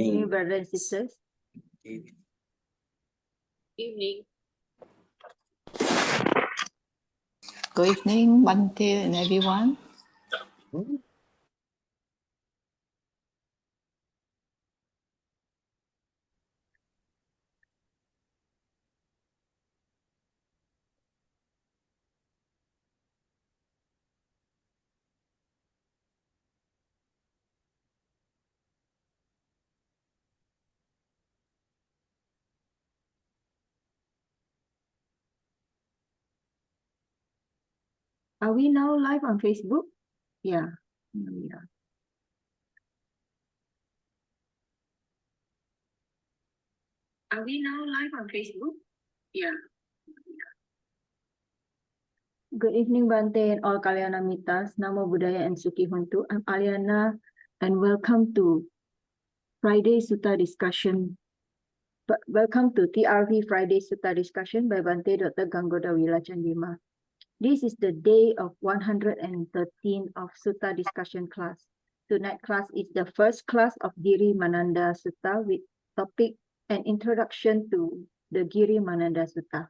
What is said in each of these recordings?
Evening, brothers and sisters. Evening. Good evening, Bhante and everyone. Are we now live on Facebook? Yeah. Yeah. Are we now live on Facebook? Yeah. Good evening, Bhante and all Kalyana Mitas. Namo Buddhaya and Sukhi Hontu. I'm Aliana and welcome to Friday Sutta discussion. Welcome to TRV Friday Sutta discussion by Bhante Dr. Ganggoda Wila Chandima. This is the day of 113 of Sutta discussion class. Tonight class is the first class of Girimānanda Sutta with topic an introduction to the Girimānanda Sutta.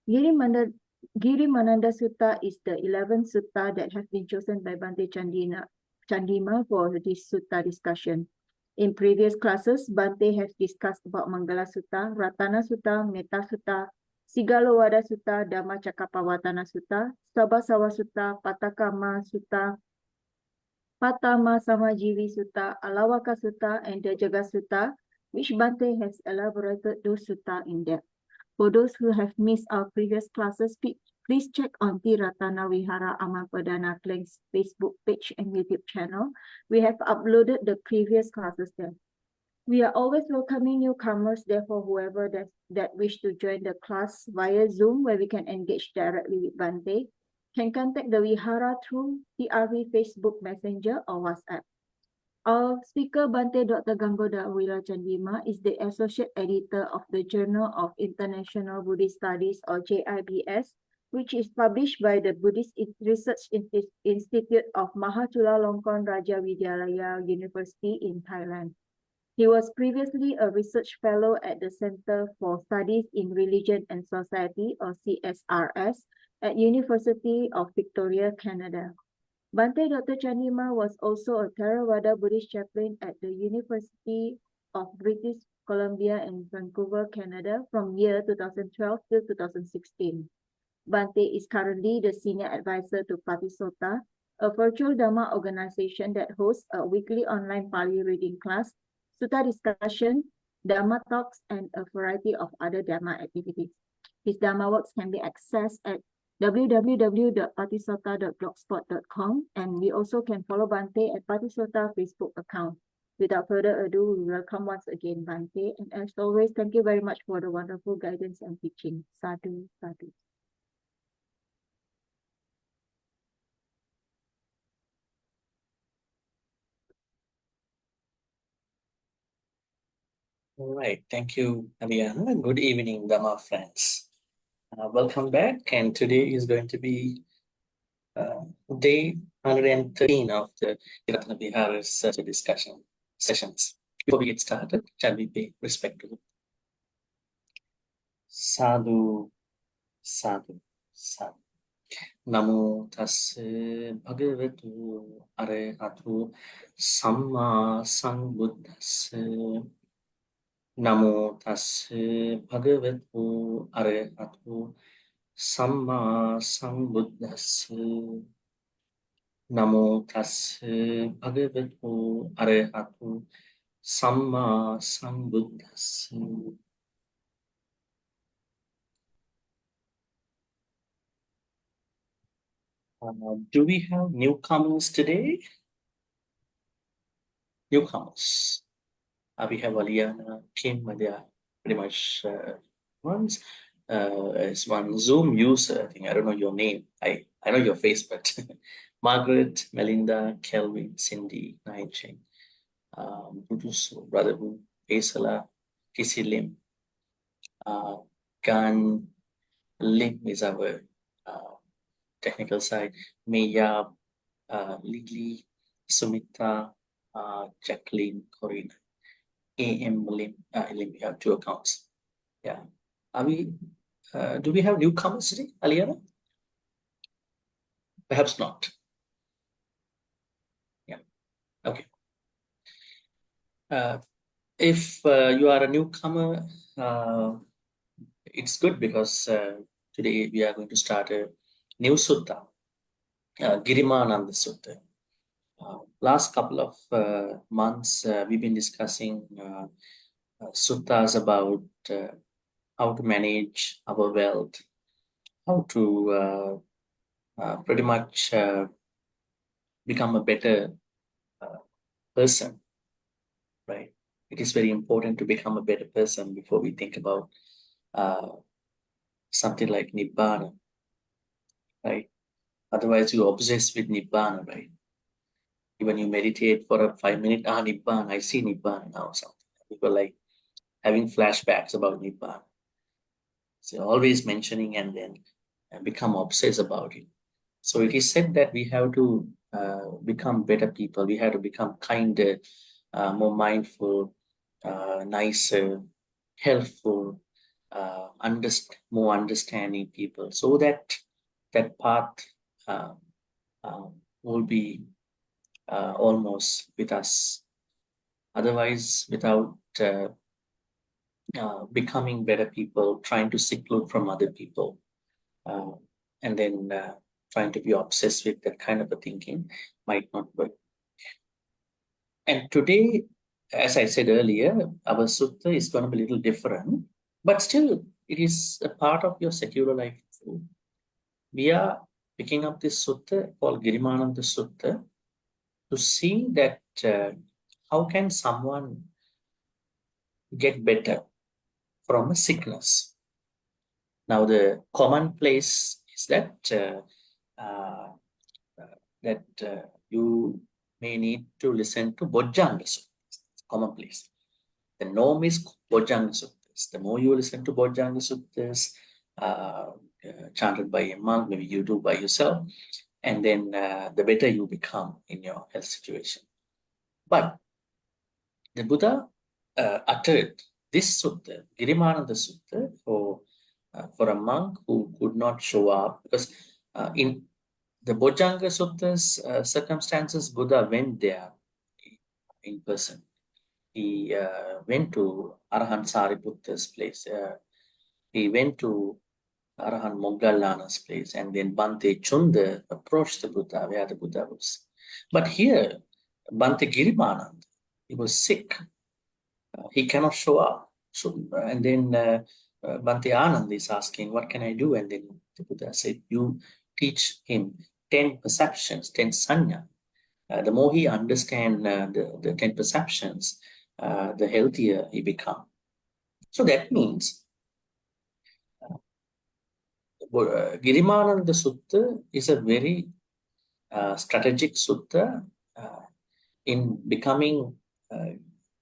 Girimānanda Sutta is the 11th sutta that has been chosen by Bhante Chandima for this sutta discussion. In previous classes, Bhante has discussed about Mangala Sutta, Ratana Sutta, Metta Sutta, Sigalowada Sutta, Dhamma Cakkappavattana Sutta, Sabhasawa Sutta, Patakama Sutta, Patama Samajivi Sutta, Alawaka Sutta, and the Jaga Sutta, which Bhante has elaborated those sutta in depth. For those who have missed our previous classes, please check on Ti-Ratana Vihara Amapadana Klang's Facebook page and YouTube channel. We have uploaded the previous classes there. We are always welcoming newcomers, therefore whoever that wish to join the class via Zoom where we can engage directly with Bhante can contact the Vihara through TRV Facebook Messenger or WhatsApp. Our speaker, Bhante Dr. Ganggoda Wila Chandima, is the Associate Editor of the Journal of International Buddhist Studies or JIBS, which is published by the Buddhist Research Institute of Mahachulalongkorn Raja Vidyalaya University in Thailand. He was previously a research fellow at the Center for Studies in Religion and Society, or CSRS, at University of Victoria, Canada. Bhante Dr. Chandima was also a Theravada Buddhist chaplain at the University of British Columbia in Vancouver, Canada from year 2012 to 2016. Bhante is currently the Senior Advisor to Patisotta, a virtual Dhamma organization that hosts a weekly online Pali reading class, Sutta discussion, Dhamma talks, and a variety of other Dhamma activities. His Dhamma works can be accessed at www.patisotta.blogspot.com, and we also can follow Bhante at Patisotta Facebook account. Without further ado, we welcome once again Bhante, and as always, thank you very much for the wonderful guidance and teaching. Sadhu, sadhu. All right. Thank you, Aliana. Good evening, Dhamma friends. Welcome back. And today is going to be day 113 of the Ti-Ratana Vihara's discussion sessions. Before we get started, shall we pay respect to Sadhu, Sadhu, Sadhu. Namo tassa bhagavatu arahatu samma sambuddhassa. Namo tassa bhagavatu arahatu samma sambuddhassa. Namo tassa bhagavatu arahatu samma sambuddhassa. Do we have newcomers today? Newcomers. We have Aliana, Kim, they are pretty much ones. As one Zoom user, I think I don't know your name. I know your face, but Margaret, Melinda, Kelvin, Cindy, Naicheng, Budusu, Brotherhood, Pesala, Kisi Lim, Gan Lim is our technical side, Maya, Lily, Sumitra, Jacqueline, Corina. AM Lim, we have 2 accounts. Yeah. Are we, do we have newcomers today, Aliana? Perhaps not. Yeah. Okay. If you are a newcomer, it's good because today we are going to start a new sutta, Girimānanda Sutta. Last couple of months, we've been discussing suttas about how to manage our wealth, how to pretty much become a better person, right? It is very important to become a better person before we think about something like Nibbana, right? Otherwise, you obsess with Nibbana, right? When you meditate for a 5 minute, Nibbana, I see Nibbana now, something. People like having flashbacks about Nibbana. So always mentioning and then become obsessed about it. So it is said that we have to become better people. We have to become kinder, more mindful, nicer, helpful, more understanding people, so that that path uh, will be almost with us. Otherwise, without becoming better people, trying to seclude from other people, and then trying to be obsessed with that kind of a thinking might not work. And today, as I said earlier, our sutta is going to be a little different, but still it is a part of your secular life too. We are picking up this sutta called Girimānanda Sutta to see that how can someone get better from a sickness. Now, the commonplace is that you may need to listen to Bojjhanga Suttas. Commonplace. The norm is Bojjhanga Suttas. The more you listen to Bojjhanga Suttas, chanted by a monk, maybe you do by yourself, and then the better you become in your health situation. But the Buddha uttered this sutta, Girimānanda Sutta, for a monk who could not show up, because in the Bojjhanga Suttas circumstances, Buddha went there in person. He went to Arahant Sariputta's place. He went to Arahant Moggallana's place, and then Bhante Chunda approached the Buddha where the Buddha was. But here, Bhante Girimānanda, he was sick. He cannot show up. So, and then Bhante Anand is asking, what can I do? And then the Buddha said, you teach him 10 perceptions, 10 sanya. The more he understands the 10 perceptions, the healthier he becomes. So that means Girimānanda Sutta is a very strategic sutta in becoming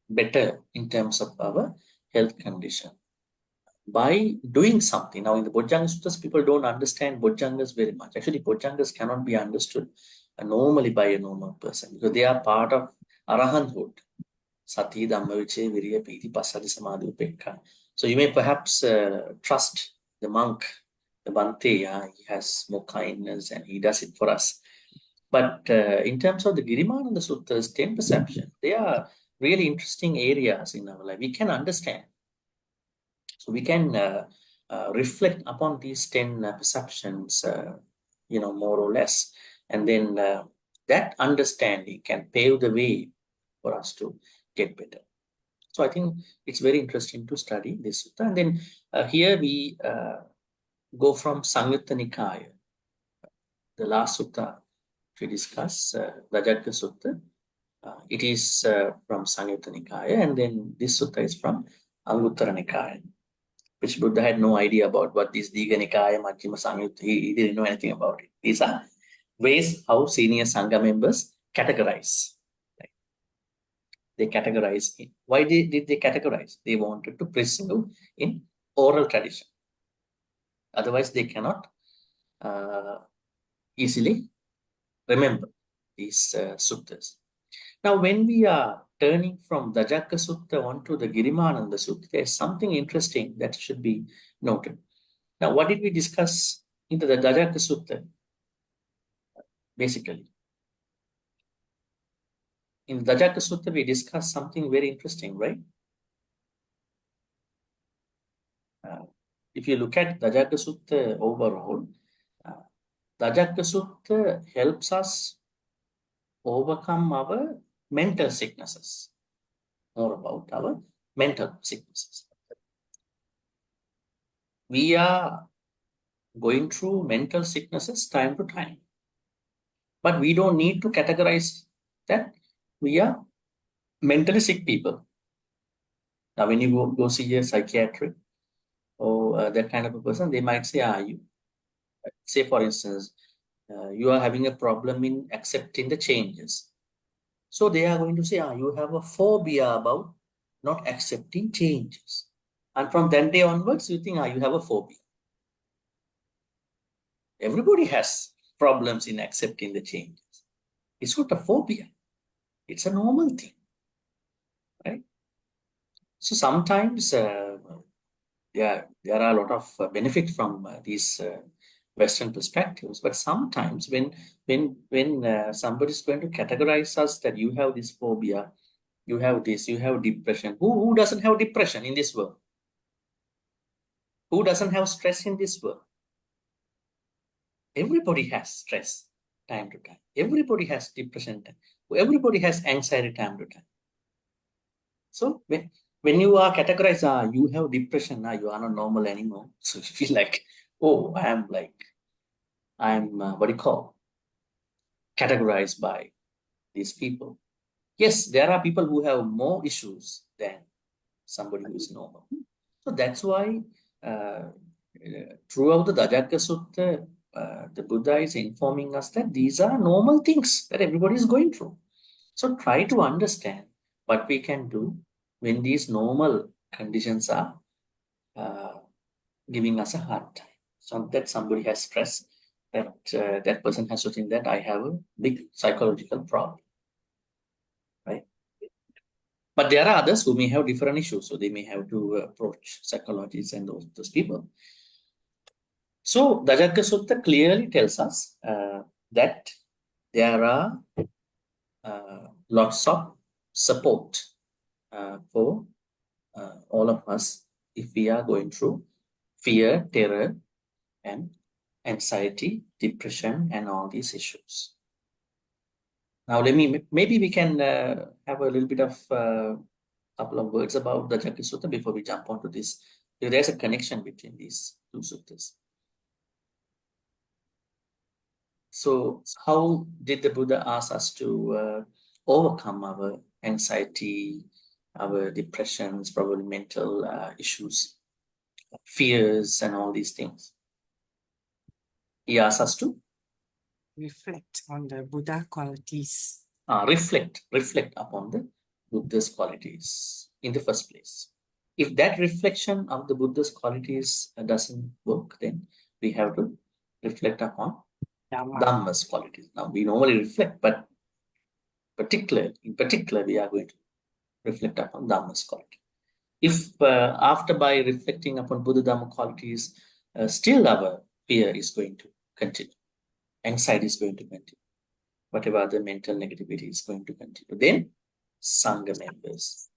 better in terms of our health condition. By doing something. Now, in the Bojjhanga Suttas, people don't understand Bojjhangas very much. Actually, Bojjhangas cannot be understood normally by a normal person because they are part of Arahanthood. Sati, Dhammavichaya, Viriya, Piti, Passaddhi, Samadhi, Upekka. So you may perhaps trust the monk, the Bhante. He has more kindness and he does it for us. But in terms of the Girimānanda Suttas, 10 perceptions, they are really interesting areas in our life. We can understand. So we can reflect upon these 10 perceptions, more or less. And then that understanding can pave the way for us to get better. So I think it's very interesting to study this sutta. And then here we go from Samyutta Nikaya, the last sutta we discuss, Rajagga Sutta. It is from Samyutta Nikaya, and then this sutta is from Anguttara Nikaya, which Buddha had no idea about what this Digha Nikaya, Majjhima Samyutta, he didn't know anything about it. These are ways how senior Sangha members categorize. Right? They categorize it. Why did they categorize? They wanted to preserve in oral tradition. Otherwise, they cannot easily remember these suttas. Now, when we are turning from Dajaka Sutta onto the Girimānanda Sutta, there's something interesting that should be noted. Now, what did we discuss in the Dajaka Sutta? Basically, in the Dajaka Sutta, we discussed something very interesting, right? If you look at Dajaka Sutta overall, Dajaka Sutta helps us overcome our mental sicknesses. More about our mental sicknesses. We are going through mental sicknesses time to time. But we don't need to categorize that we are mentally sick people. Now, when you go see a psychiatrist or that kind of a person, they might say, say for instance, you are having a problem in accepting the changes. So they are going to say, you have a phobia about not accepting changes. And from that day onwards, you think, you have a phobia. Everybody has problems in accepting the changes. It's not a phobia. It's a normal thing, right? So sometimes there are a lot of benefit from these Western perspectives, but sometimes when somebody is going to categorize us that you have this phobia, you have this, you have depression. Who doesn't have depression in this world? Who doesn't have stress in this world? Everybody has stress time to time. Everybody has depression time. Everybody has anxiety time to time. So when you are categorized, you have depression, you are not normal anymore. So you feel like, I'm what do you call, categorized by these people. Yes, there are people who have more issues than somebody who is normal. So that's why throughout the Dajaka Sutta, the Buddha is informing us that these are normal things that everybody is going through. So try to understand what we can do when these normal conditions are giving us a hard time. So that somebody has stress, that person has to think that I have a big psychological problem, right? But there are others who may have different issues, so they may have to approach psychologists and those people. So Dajaka Sutta clearly tells us that there are lots of support for all of us if we are going through fear, terror, and anxiety, depression, and all these issues. Now, maybe we can have a little bit of couple of words about the Dajaka Sutta before we jump onto this. There's a connection between these two suttas. So, how did the Buddha ask us to overcome our anxiety, our depressions, probably mental issues, fears, and all these things? He asks us to reflect on the Buddha qualities. Reflect upon the Buddha's qualities in the first place. If that reflection of the Buddha's qualities doesn't work, then we have to reflect upon Dhamma's qualities. Now, we normally reflect, but in particular, we are going to reflect upon Dhamma's quality. If after by reflecting upon Buddha Dhamma qualities, still our fear is going to continue, anxiety is going to continue, whatever other mental negativity is going to continue, then Sangha members'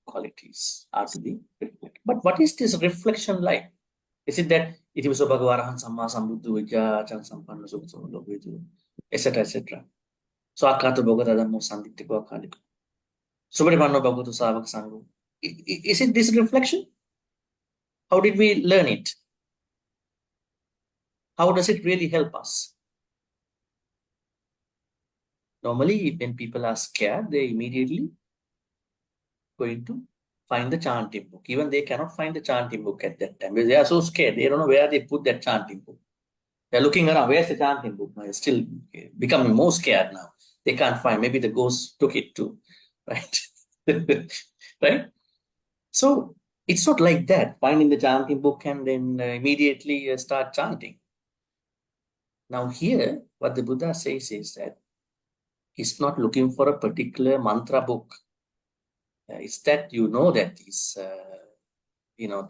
qualities are to be reflected. But what is this reflection like? Is it that it was a Bhagavarahan Samma Sambuddha Vijja Chan Sampanna Sukha etc. etc. So Akata Bhagavata Dhammo Sanditiko Akaliko. Subharipanno Bhagavata Savaka Sangho. Is it this reflection? How did we learn it? How does it really help us? Normally, when people are scared, they immediately going to find the chanting book. Even they cannot find the chanting book at that time because they are so scared. They don't know where they put that chanting book. They're looking around. Where's the chanting book? They're still becoming more scared now. They can't find. Maybe the ghost took it too, right? Right? So it's not like that. Finding the chanting book and then immediately start chanting. Now here, what the Buddha says is that is not looking for a particular mantra book. It's that you know that these,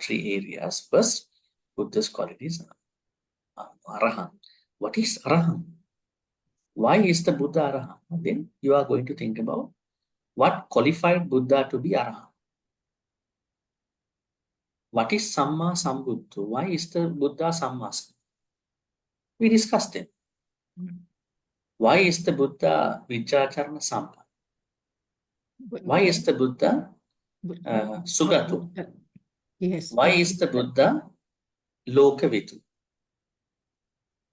three areas. First, Buddha's qualities, Arahant. What is Arahant? Why is the Buddha Arahant? Then you are going to think about what qualified Buddha to be Arahant. What is Samma Sambuddha? Why is the Buddha Samma? We discussed it. Why is the Buddha Vijacharana Sampa? Why is the Buddha Sugatu? Yes. Why is the Buddha Lokavitu?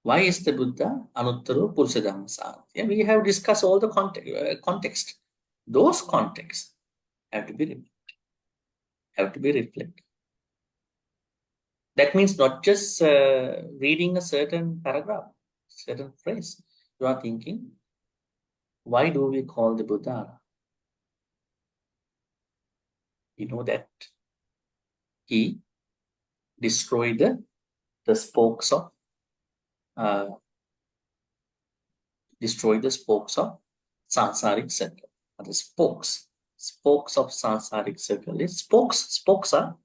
Why is the Buddha Anuttaro Purusha Sarati? We have discussed all the context. Those contexts have to be reflected. That means not just reading a certain paragraph, certain phrase. You are thinking, why do we call the Buddha? You know that he destroyed the spokes of samsaric circle. The spokes of samsaric circle. It's spokes are,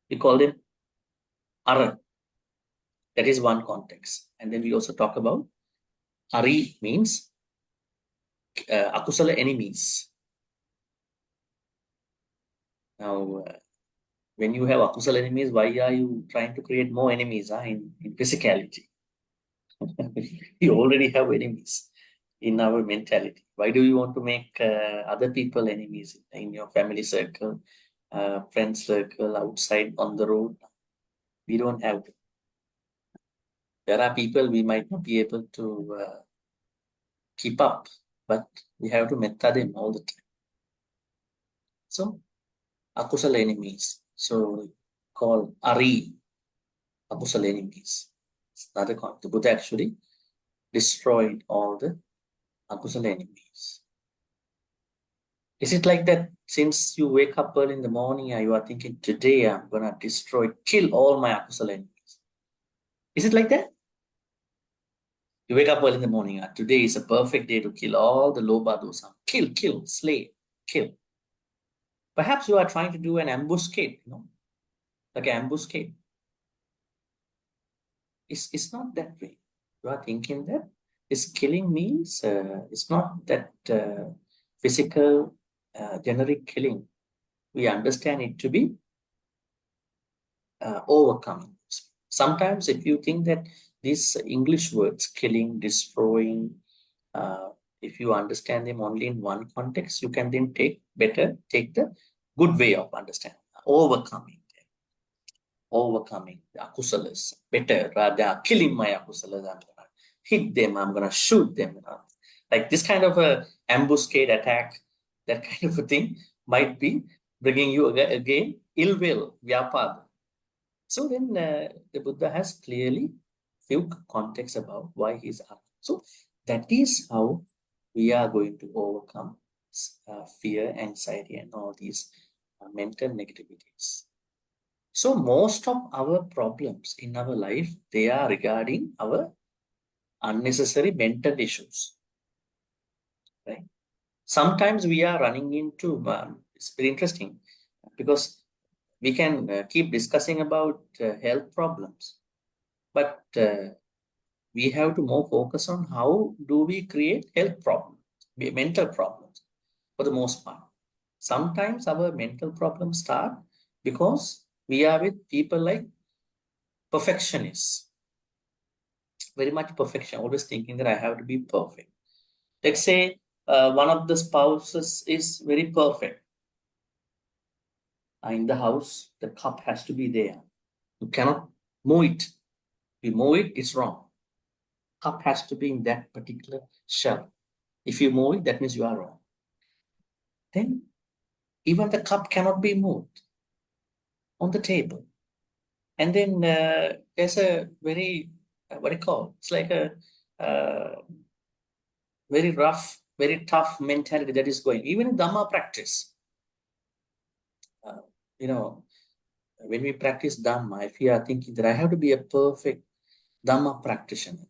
we call them Ara. That is one context. And then we also talk about Ari means akusala enemies. Now, when you have akusala enemies, why are you trying to create more enemies in physicality? You already have enemies in our mentality. Why do you want to make other people enemies in your family circle, friend circle, outside on the road? We don't have to. There are people we might not be able to keep up, but we have to metta them all the time. So, akusala enemies. So, called Ari, akusala enemies. It's another concept. The Buddha actually destroyed all the akusala enemies. Is it like that since you wake up early in the morning and you are thinking, today I'm going to kill all my akusala enemies? Is it like that? You wake up early in the morning, today is a perfect day to kill all the lobha dosa. Kill, slay, kill. Perhaps you are trying to do an ambuscade, like an ambuscade. It's not that way. You are thinking that this killing means it's not that physical generic killing. We understand it to be overcoming. Sometimes if you think that these English words, killing, destroying, if you understand them only in one context, you can then take the good way of understanding, overcoming the akusalas. Better, rather killing my akusalas, I'm gonna hit them, I'm gonna shoot them. Like this kind of a ambuscade attack, that kind of a thing might be bringing you again ill will, vyapada. So then the Buddha has clearly few contexts about why he's up. So that is how we are going to overcome fear, anxiety, and all these mental negativities. So most of our problems in our life, they are regarding our unnecessary mental issues, right? Sometimes we are running into, it's very interesting because we can keep discussing about health problems, but we have to more focus on how do we create health problems, mental problems for the most part. Sometimes our mental problems start because we are with people like perfectionists. Very much perfection, always thinking that I have to be perfect. Let's say one of the spouses is very perfect. In the house, the cup has to be there. You cannot move it. If you move it, it's wrong. Cup has to be in that particular shelf. If you move it, that means you are wrong. Then even the cup cannot be moved on the table. And then there's a very, it's like a very rough, very tough mentality that is going. Even in Dhamma practice, when we practice Dhamma, if we are thinking that I have to be a perfect Dhamma practitioner,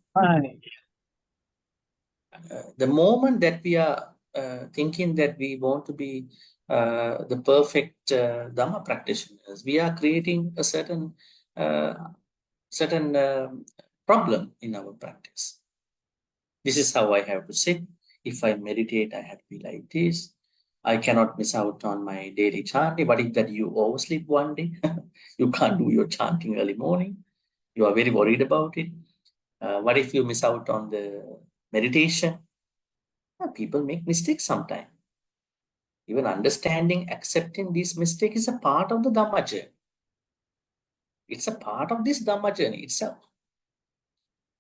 the moment that we are thinking that we want to be the perfect Dhamma practitioners, we are creating a certain problem in our practice. This is how I have to sit. If I meditate, I have to be like this. I cannot miss out on my daily chanting. What if that you oversleep one day? You can't do your chanting early morning. You are very worried about it. What if you miss out on the meditation? People make mistakes sometimes. Even understanding, accepting this mistake is a part of the Dhamma journey. It's a part of this Dhamma journey itself.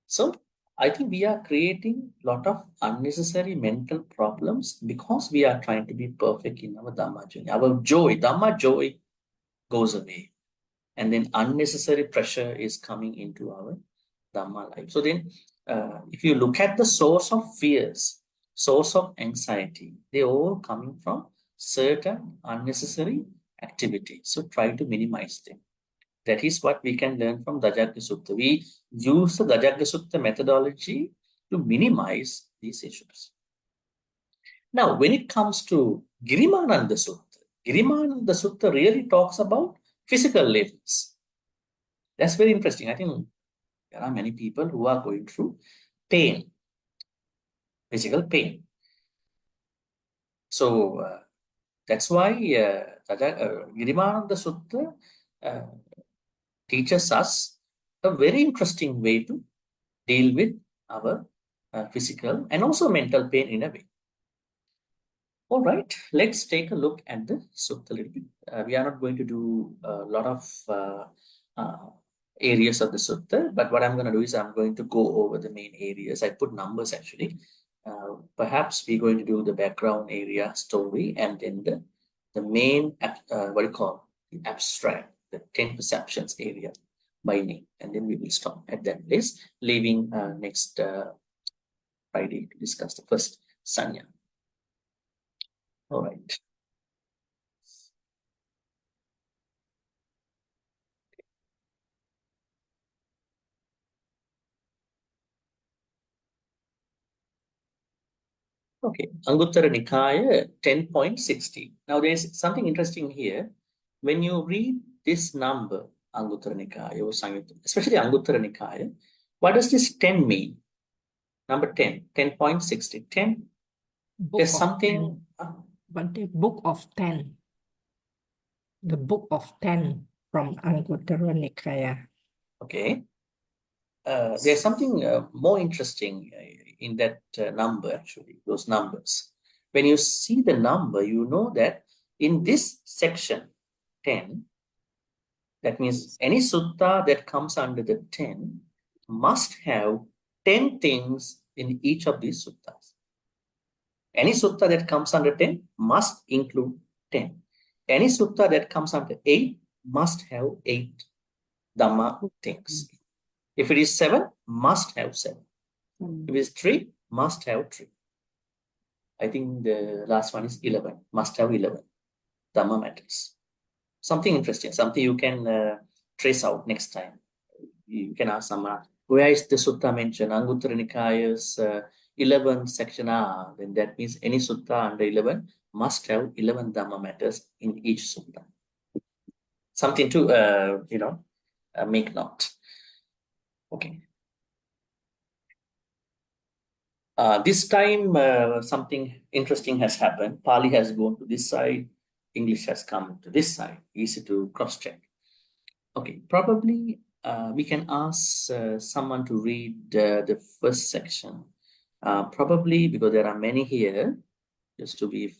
So I think we are creating a lot of unnecessary mental problems because we are trying to be perfect in our Dhamma journey. Our joy, Dhamma joy goes away. And then unnecessary pressure is coming into our Dhamma life. So then if you look at the source of fears, source of anxiety, they're all coming from certain unnecessary activities. So try to minimize them. That is what we can learn from Dajjagya Sutta. We use the Dajjagya Sutta methodology to minimize these issues. Now, when it comes to Girimānanda Sutta really talks about physical levels. That's very interesting. I think there are many people who are going through pain, physical pain. So that's why Girimānanda Sutta teaches us a very interesting way to deal with our physical and also mental pain in a way. All right, let's take a look at the sutta a little bit. We are not going to do a lot of areas of the sutta, but what I'm going to do is I'm going to go over the main areas. I put numbers actually. Perhaps we're going to do the background area story and then the main, the abstract, the 10 perceptions area by name. And then we will stop at that place, leaving next Friday to discuss the first sanya. All right. Okay, Anguttara Nikaya 10.60. Now there's something interesting here. When you read this number, Anguttara Nikaya or Samyutta, especially Anguttara Nikaya, what does this 10 mean? Number 10, 10.60. 10, there's something. Bhante, book of 10. The book of 10 from Anguttara Nikaya. Okay. There's something more interesting in that number, actually, those numbers. When you see the number, you know that in this section, 10, that means any sutta that comes under the 10 must have 10 things in each of these suttas. Any sutta that comes under 10 must include 10. Any sutta that comes under 8 must have 8 Dhamma things. If it is 7, must have 7. If it is 3, must have 3. I think the last one is 11, must have 11 Dhamma matters. Something interesting, something you can trace out next time. You can ask someone, where is the sutta mentioned? Anguttara Nikaya's 11th section. Then that means any sutta under 11 must have 11 Dhamma matters in each sutta. Something to, make note. Okay. This time, something interesting has happened. Pali has gone to this side. English has come to this side. Easy to cross-check. Okay, probably we can ask someone to read the first section. Probably because there are many here, just to be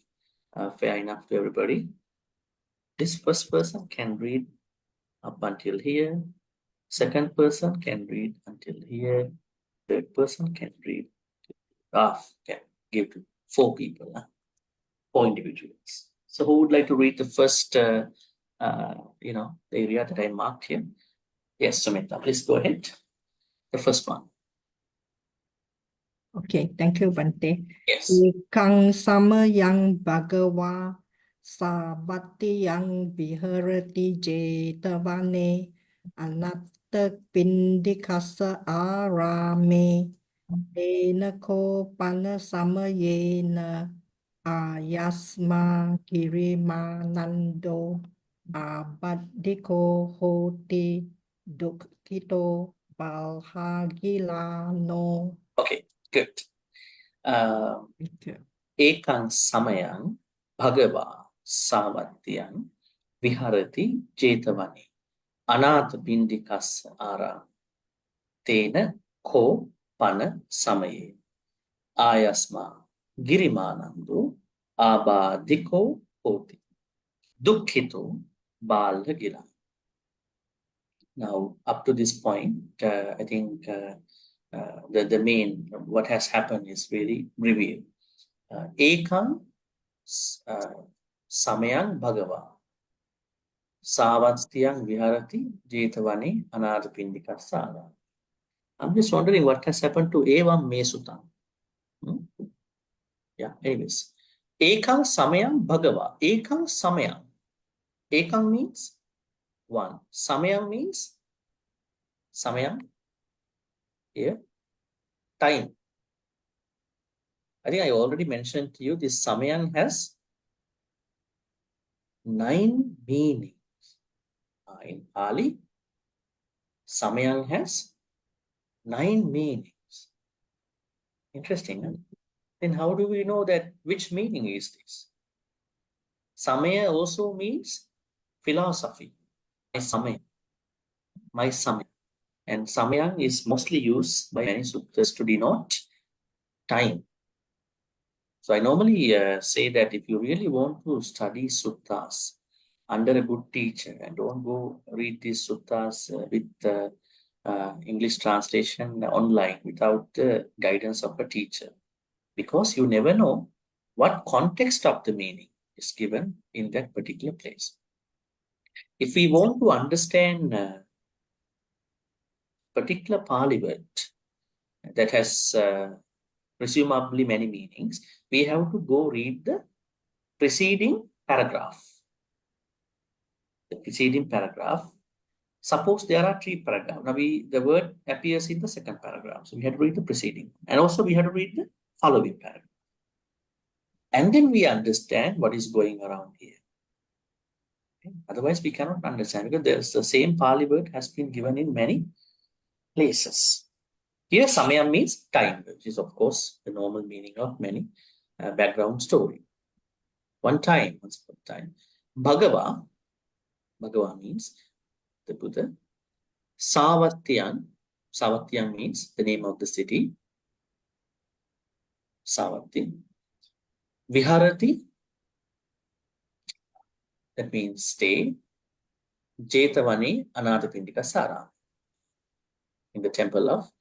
fair enough to everybody. This first person can read up until here. Second person can read until here. Third person can read. Can give to 4 people, 4 individuals. So who would like to read the first, the area that I marked here? Yes, Sumita, please go ahead. The first one. Okay, thank you, Bhante. Yes. Ekang samayang bhagava sabati yang viharati jetavane anatta pindikasa arame Enako pana samayena ayasma Girimānando abadiko hoti dukkito balhagilano. Okay, good. Itu. Ekang samayang bhagava savatyang viharati jetavani anatha pindikas ara tena ko pana samaye ayasma Girimānando abadiko hoti dukkito balhagila. Now, up to this point, I think the main, what has happened is very revealed. Ekang samayang bhagava savatyang viharati jetavani anadapindika sara. I'm just wondering what has happened to evam me sutta. Yeah, anyways. Ekang samayang bhagava. Ekang samayang. Ekang means one. Samayang means samayang here, time. I think I already mentioned to you this samayang has 9 meanings. In Pali, samayang has 9 meanings. Interesting. Huh? Then how do we know that which meaning is this? Samaya also means philosophy. My samaya. My samaya. And samayang is mostly used by many suttas to denote time. So I normally say that if you really want to study suttas under a good teacher, and don't go read these suttas with English translation online without the guidance of a teacher, because you never know what context of the meaning is given in that particular place. If we want to understand particular Pali word that has presumably many meanings, we have to go read the preceding paragraph. The preceding paragraph. Suppose there are 3 paragraphs. Now the word appears in the second paragraph. So we have to read the preceding. And also we have to read the following paragraph. And then we understand what is going around here. Okay? Otherwise we cannot understand, because there's the same Pali word has been given in many places. Here samaya means time, which is of course the normal meaning of many background story. One time, once upon a time. Bhagava means the Buddha. Savatyang means the name of the city. Savatya. Viharati, that means stay. Jetavani Anadapindika Sara, in the temple of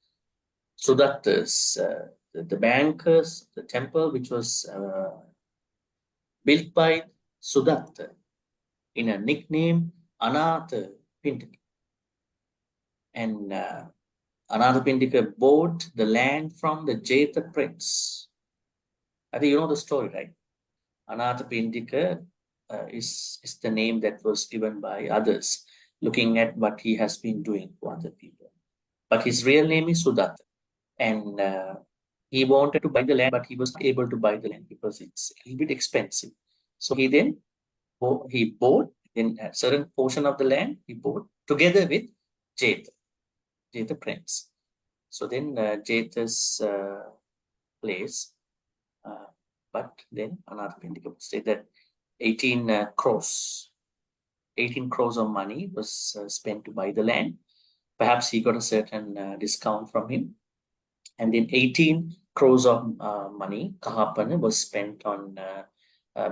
Sudatta's, the bankers, the temple which was built by Sudatta in a nickname Anadapindika. And Anadapindika bought the land from the Jetha prince. I think you know the story, right? Anadapindika is the name that was given by others, looking at what he has been doing for other people. But his real name is Sudatta. And he wanted to buy the land, but he was not able to buy the land because it's a little bit expensive. So he then bought in a certain portion of the land, he bought together with Jetha prince. So then Jetha's place, but then Anadapindika would say that 18 crores of money was spent to buy the land. Perhaps he got a certain discount from him. And then 18 crores of money, Kahapana, was spent on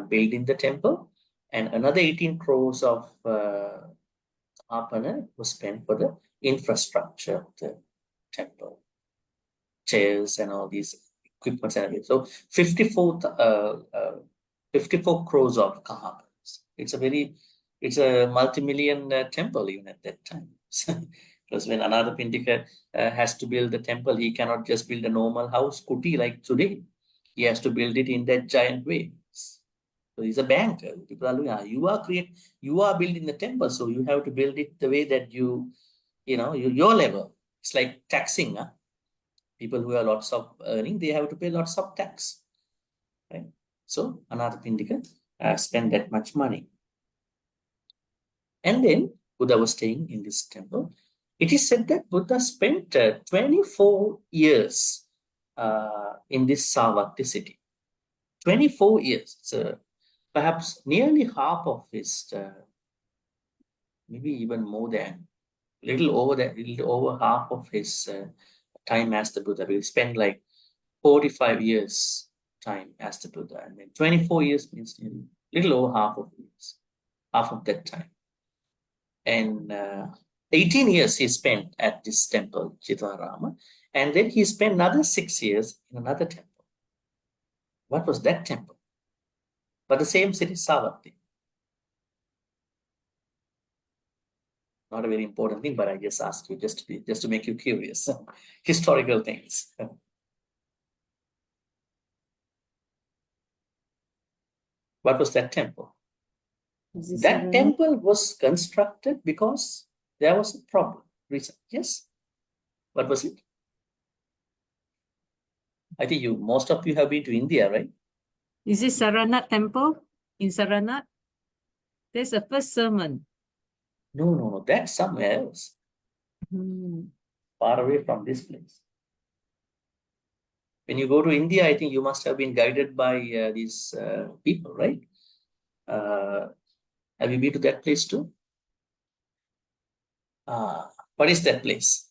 building the temple. And another 18 crores of Kahapana was spent for the infrastructure of the temple. Chairs and all these equipments and everything. So 54 crores of Kahapanas. It's a multi-million temple even at that time. Because when Anadapindika has to build the temple, he cannot just build a normal house, kuti, like today. He has to build it in that giant way. So he's a banker. People are looking, you are building the temple, so you have to build it the way that your level. It's like taxing. People who have lots of earning, they have to pay lots of tax. Right? So Anathapindika spent that much money. And then Buddha was staying in this temple. It is said that Buddha spent 24 years in this Savatthi city. 24 years. So perhaps nearly half of his, maybe even more than, little over half of his time as the Buddha. He spent like 45 years time as the Buddha. And then 24 years means nearly little over half of that time. And 18 years he spent at this temple, Chitarama. And then he spent another 6 years in another temple. What was that temple? But the same city, Savatthi. Not a very important thing, but I just asked you just to make you curious. Historical things. What was that temple? That temple was constructed because there was a problem. Reason. Yes? What was it? I think most of you have been to India, right? Is it Saranath temple in Saranath? There's the first sermon. No. That's somewhere else. Far away from this place. When you go to India, I think you must have been guided by these people, right? Have you been to that place too? What is that place?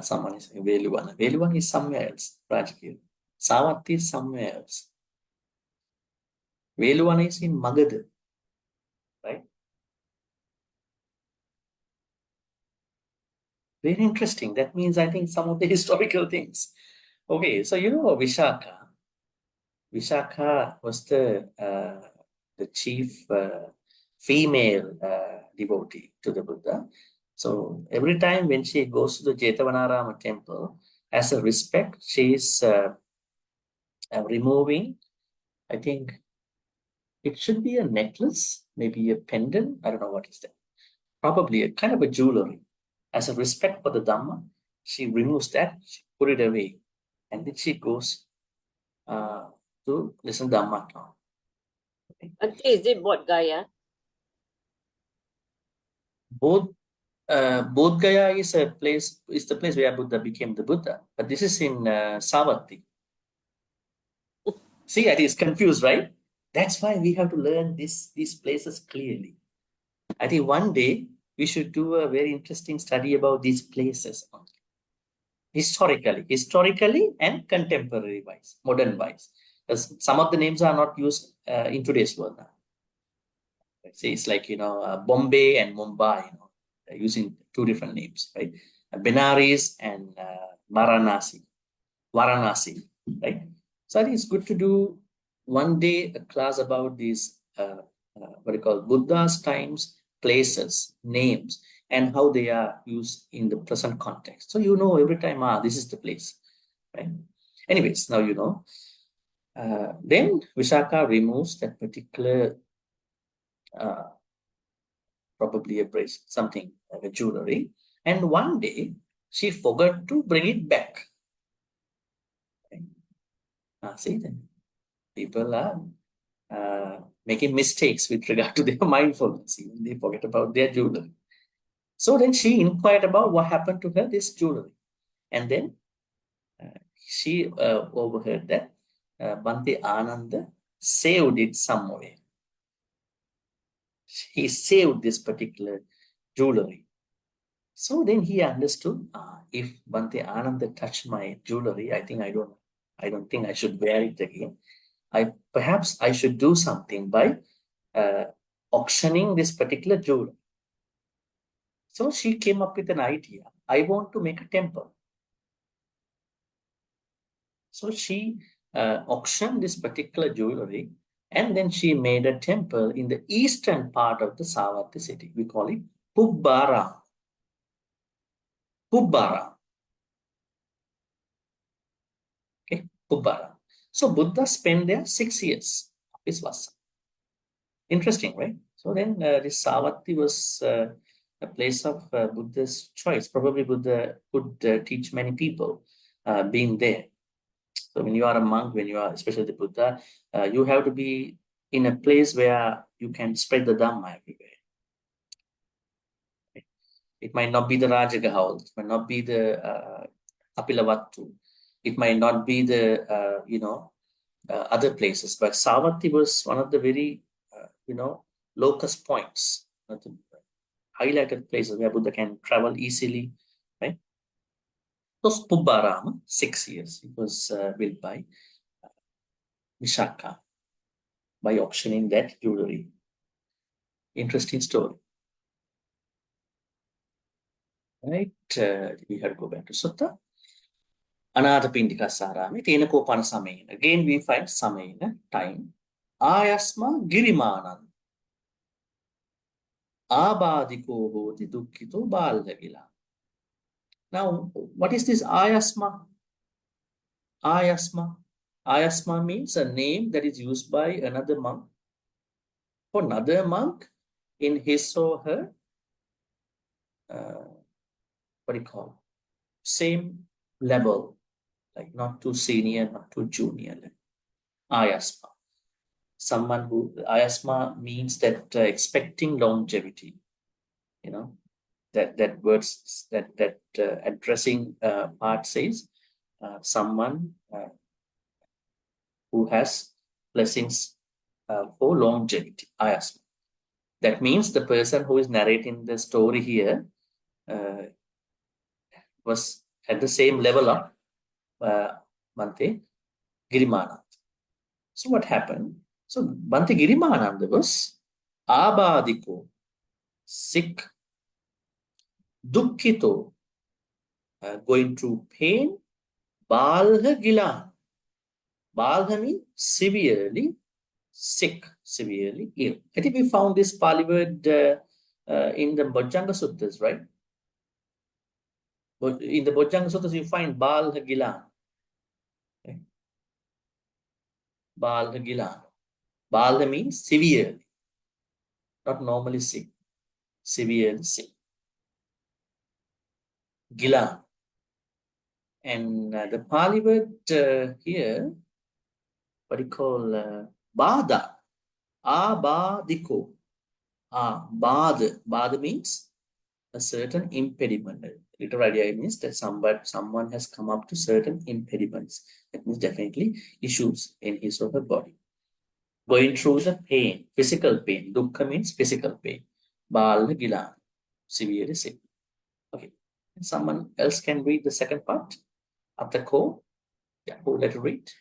Someone is saying Veluvana. Veluvana is somewhere else. Rajagiri. Savatthi is somewhere else. Veluvana is in Magadha, right? Very interesting. That means I think some of the historical things. Okay, so you know Vishaka. Vishaka was the chief female devotee to the Buddha. So every time when she goes to the Jetavanarama temple, as a respect, she is removing, I think it should be a necklace, maybe a pendant. I don't know what is that. Probably a kind of a jewelry. As a respect for the Dhamma, she removes that, she put it away, and then she goes to listen to Dhamma now. Okay. Auntie, is it Bodh Gaya? Bodh Gaya is the place where Buddha became the Buddha, but this is in Savatthi. See, I think it's confused, right? That's why we have to learn these places clearly. I think one day we should do a very interesting study about these places historically and contemporary wise, modern wise. Because some of the names are not used in today's world now. Say it's like Bombay and Mumbai, they're using two different names, right? Benares and Varanasi, right? So I think it's good to do one day a class about these Buddha's times, places, names, and how they are used in the present context. So every time, this is the place, right? Anyways, now you know. Then Vishaka removes that particular probably a bracelet, something like a jewelry, and one day she forgot to bring it back. Okay. See, then people are making mistakes with regard to their mindfulness, even they forget about their jewelry. So then she inquired about what happened to her, this jewelry. And then she overheard that Bhante Ananda saved it somewhere. He saved this particular jewelry. So then he understood, if Bhante Ananda touched my jewelry, I don't think I should wear it again. Perhaps I should do something by auctioning this particular jewelry. So she came up with an idea. I want to make a temple. So she auctioned this particular jewelry, and then she made a temple in the eastern part of the Savatthi city. We call it Pubbara. Pubbara. Okay, Pubbara. So Buddha spent there 6 years of his vasa. Interesting, right? So then this Savatthi was a place of Buddha's choice. Probably Buddha could teach many people being there. So when you are a monk, when you are especially the Buddha, you have to be in a place where you can spread the Dhamma everywhere. It might not be the Rajagaha, it might not be the Apilavattu, it might not be the other places, but Savatthi was one of the very locus points, the highlighted places where Buddha can travel easily, right? So Pubbarama, 6 years, it was built by Vishaka by auctioning that jewelry. Interesting story. Right, we have to go back to Sutta. Anatapindika Sarami, Tenakopana Samain. Again, we find Samain, time. Ayasma Girimānanda. Abadiko hoti dukkito balagila. Now, what is this Ayasma? Ayasma. Ayasma means a name that is used by another monk for another monk in his or her, what do you call, same level, like not too senior, not too junior. Ayasma. Someone who, Ayasma means that expecting longevity, that words, that addressing part says, someone who has blessings for longevity, Ayasma. That means the person who is narrating the story here was at the same level of Bhante Girimānanda. So what happened? So Bhante Girimānanda was abādiko, sick, dukkito, going through pain, balha gila. Balha means severely sick, severely ill. I think we found this Pali word in the Bojjhanga Suttas, right? But in the Bojjhanga Suttas, you find balha gila. Okay. Balha gila. Balha means severely, not normally sick, severely sick. Gila. And the Pali word here, what you call bada, abadiko. Bada. Bada means a certain impediment. The literal idea means that someone has come up to certain impediments. That means definitely issues in his or her body. Going through the pain, physical pain. Dukkha means physical pain. Bala gila, severely sick. Okay. And someone else can read the second part of the code. Yeah, who let it read?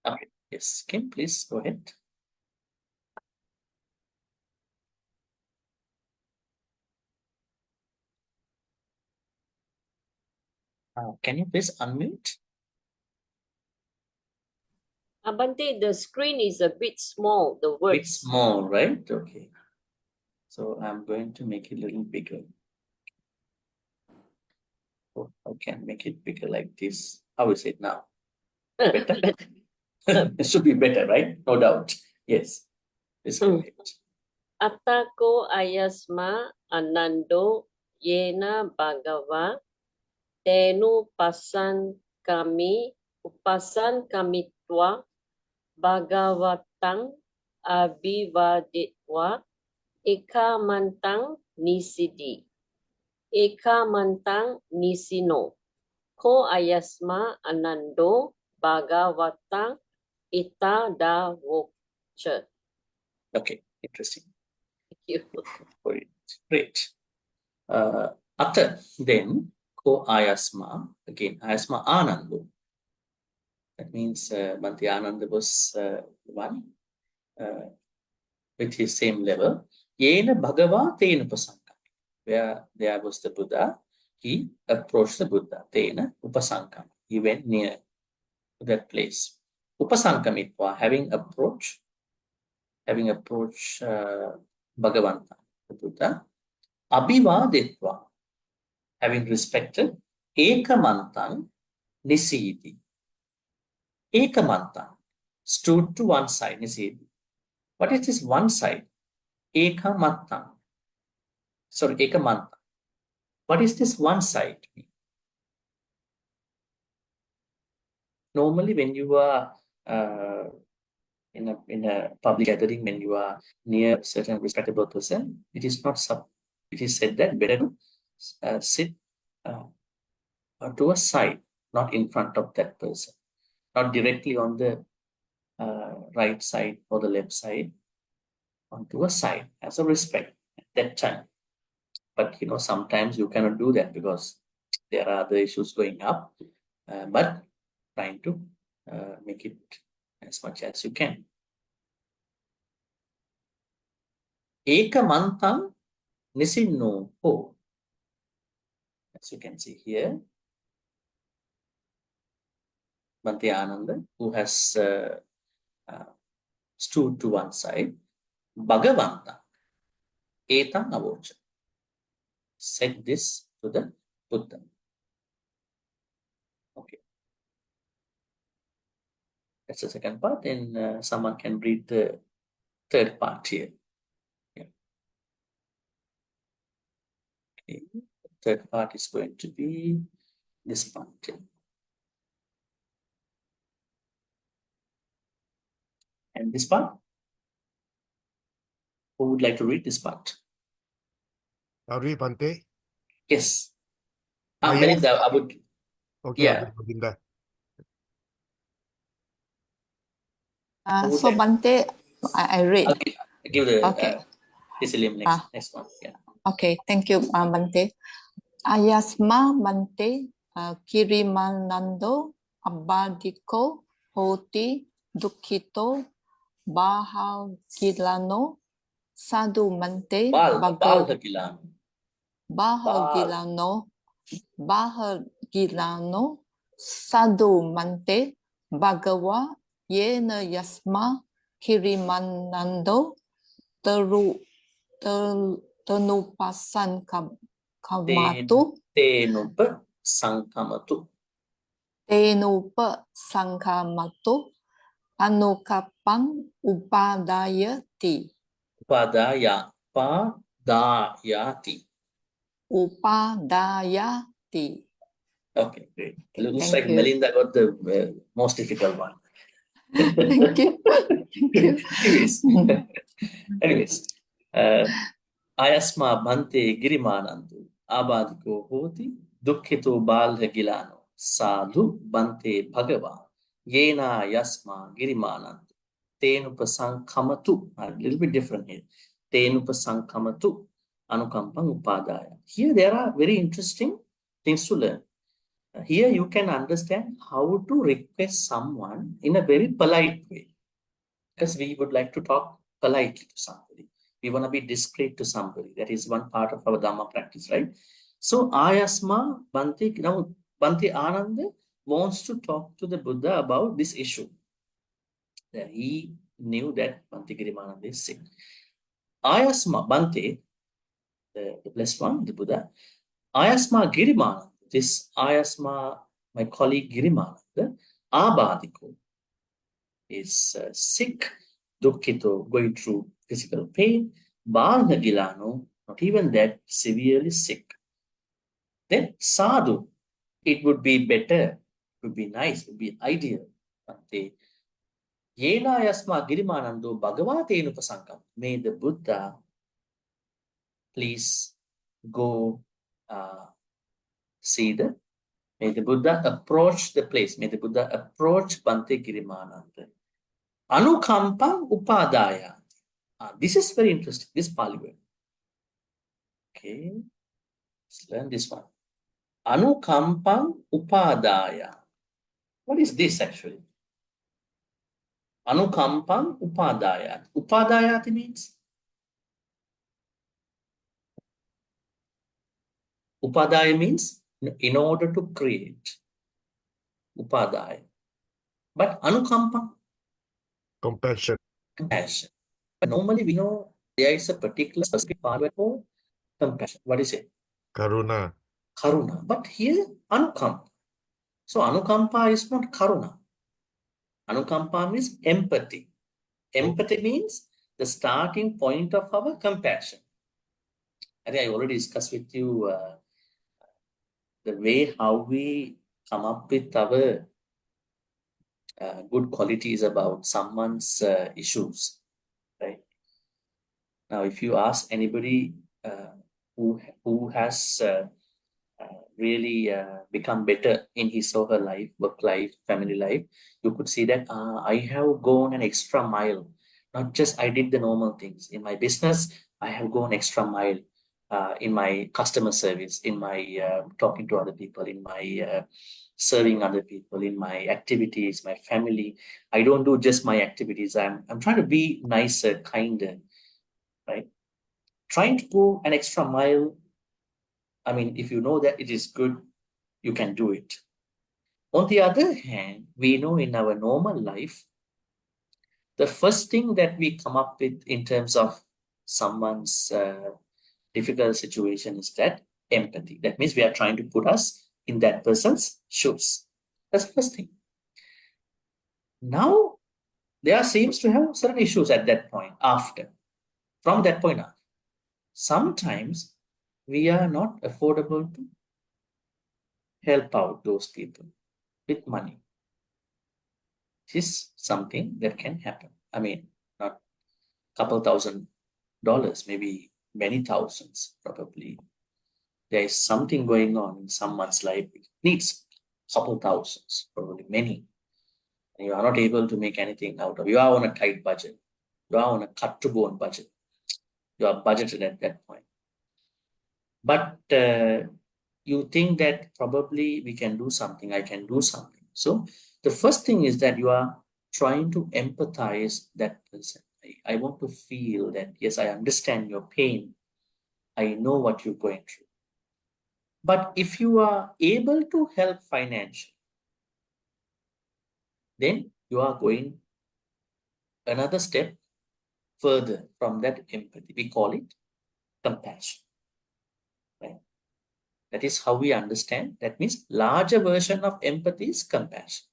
Okay. Yes, Kim, please go ahead. Can you please unmute? Bhante, the screen is a bit small, the words. It's small, right? Okay. So I'm going to make it a little bigger. Oh, I can make it bigger like this. How is it now? Better? It should be better, right? No doubt. Yes. It's great. Attako ayasma anando yena bhagava tenu upasan kami twa bhagavatang abhivaditwa ekamantang nisidi ekamantang nisino ko ayasma anando bhagavatang itadavocha. Okay, interesting. Thank you. Great. After then, ko ayasma, again, ayasma anando. That means Bhante Ananda was one with his same level. Yena bhagava tena upasankami. Where there was the Buddha, he approached the Buddha. Tena upasankami. He went near to that place. Upasankamitva, having approached Bhagavanta, the Buddha. Abhivaditva, having respected Ekamantang Nisiti. Ekamantang. stood to one side. Nisi. What is this one side? Eka matta. Sorry, eka manta. What is this one side? Normally, when you are in a public gathering, when you are near a certain respectable person, it is not it is said that better to sit to a side, not in front of that person, not directly on the right side or the left side, onto a side as a respect at that time. But sometimes you cannot do that because there are other issues going up, but trying to make it as much as you can. Eka mantang nisinno ho. As you can see here, Bhante Ananda, who has stood to one side, Bhagavanta, etang avocha, said this to the Buddha. Okay. That's the second part, and someone can read the third part here. Yeah. Okay. The third part is going to be this part here. And this part? Who would like to read this part? Sorry, Bhante. Yes. Yes. Melinda, I would. Okay, Yeah. Melinda. So Bhante, I read. Okay. Give the Okay. Cecilia next one. Yeah. Okay, thank you, Bhante. Ayasma Bhante Girimānanda Abhadiko Hoti Dukkito Bahagilano Sadhu Bhante Bahagilano Sadhu Bhante Bhagava Yena Yasma Girimānanda Tanupasan Kamatu Tenupa Sankamatu. Tenupa Sankamatu Anukapang Upadayati. Upadayati. Okay, great. It looks Thank like you. Melinda got the most difficult one. Thank you. Thank you. Anyways, Ayasma Bhante Girimānanda Abhadiko Hoti Dukkito Balha Gilano Sadhu Bhante Bhagava Yena Yasma Girimānanda Tenupasankamatu. A little bit different here. Tenupasankamatu Anukampang Upadaya. Here there are very interesting things to learn. Here you can understand how to request someone in a very polite way. Because we would like to talk politely to somebody. We want to be discreet to somebody. That is one part of our Dhamma practice, right? So Ayasma Bhante, now Bhante Ananda wants to talk to the Buddha about this issue. That he knew that Bhante Girimānanda is sick. Ayasma Bhante, the blessed one, the Buddha, Ayasma Girimānanda, this Ayasma, my colleague Girimānanda, Abhadiko, is sick, dukkito, going through physical pain, Balha Gilano, not even that, severely sick. Then sadhu, it would be better, it would be nice, it would be ideal. Bhante, Yena Yasma Girimānando Bhagavate Nupasankam. May the Buddha please go may the Buddha approach the place. May the Buddha approach Bhante Girimānanda. Anukampam Upadaya. This is very interesting, this Pali word. Okay, let's learn this one. Anukampam Upadaya. What is this actually? Anukampam Upadaya. Upadayati means? Upadaya means in order to create. Upadaya. But Anukampam? Compassion. Compassion. But normally we know there is a particular specific part for compassion. What is it? Karuna. Karuna. But here, Anukampa. So Anukampa is not Karuna. Anukampa means empathy. Empathy means the starting point of our compassion. I think I already discussed with you the way how we come up with our good qualities about someone's issues, right? Now, if you ask anybody who has really become better in his or her life, work life, family life, you could see that I have gone an extra mile. Not just I did the normal things. In my business, I have gone extra mile in my customer service, in my talking to other people, in my serving other people, in my activities, my family. I don't do just my activities. I'm trying to be nicer, kinder, right? Trying to go an extra mile. I mean, if you know that it is good, you can do it. On the other hand, we know in our normal life, the first thing that we come up with in terms of someone's difficult situation is that empathy. That means we are trying to put us in that person's shoes. That's the first thing. Now, there seems to have certain issues at that point after. From that point on, sometimes we are not affordable to help out those people with money. This is something that can happen. I mean, not a couple $1,000, maybe many thousands, probably. There is something going on in someone's life. It needs a couple thousands, probably many. And you are not able to make anything out of it. You are on a tight budget. You are on a cut-to-bone budget. You are budgeted at that point. But you think that probably we can do something, I can do something. So the first thing is that you are trying to empathize that person. I want to feel that, yes, I understand your pain. I know what you're going through. But if you are able to help financially, then you are going another step further from that empathy. We call it compassion. Right? That is how we understand. That means larger version of empathy is compassion.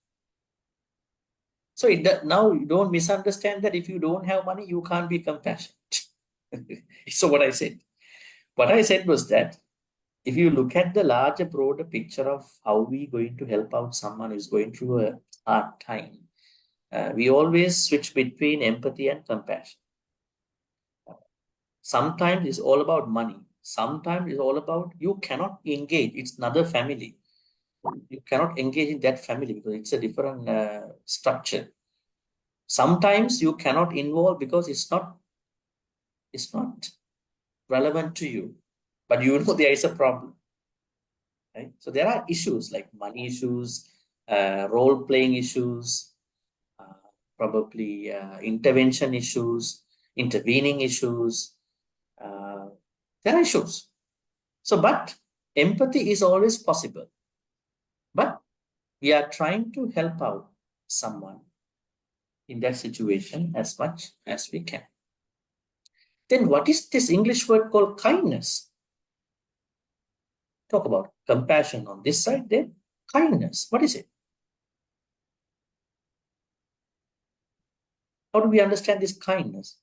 So now you don't misunderstand that if you don't have money, you can't be compassionate. So what I said was that if you look at the larger, broader picture of how we going to help out someone who's going through a hard time, we always switch between empathy and compassion. Sometimes it's all about money. Sometimes it's all about you cannot engage. It's another family. You cannot engage in that family because it's a different structure. Sometimes you cannot involve because it's not relevant to you, but you know there is a problem. Right? So there are issues like money issues, role-playing issues, probably intervention issues, intervening issues. There are issues. So, but empathy is always possible. But we are trying to help out someone in that situation as much as we can. Then what is this English word called kindness? Talk about compassion on this side, then kindness. What is it? How do we understand this kindness?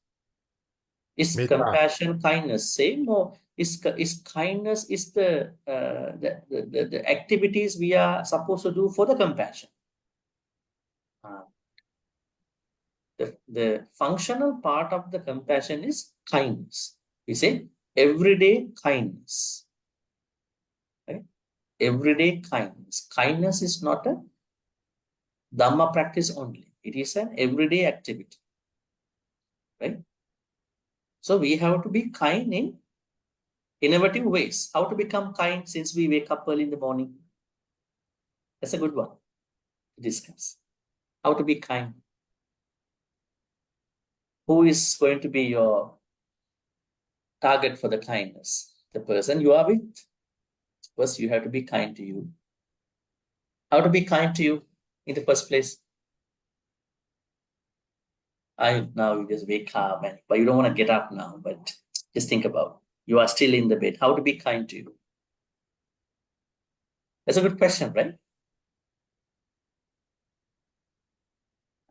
Is Metta. compassion, kindness same, or is kindness is the activities we are supposed to do for the compassion? The functional part of the compassion is kindness. We say everyday kindness. Right? Everyday kindness. Kindness is not a Dhamma practice only. It is an everyday activity. Right? So we have to be kind in innovative ways. How to become kind since we wake up early in the morning? That's a good one to discuss. How to be kind. Who is going to be your target for the kindness? The person you are with. First, you have to be kind to you. How to be kind to you in the first place? Now you just wake up, but you don't want to get up now, but just think about you are still in the bed. How to be kind to you? That's a good question, right?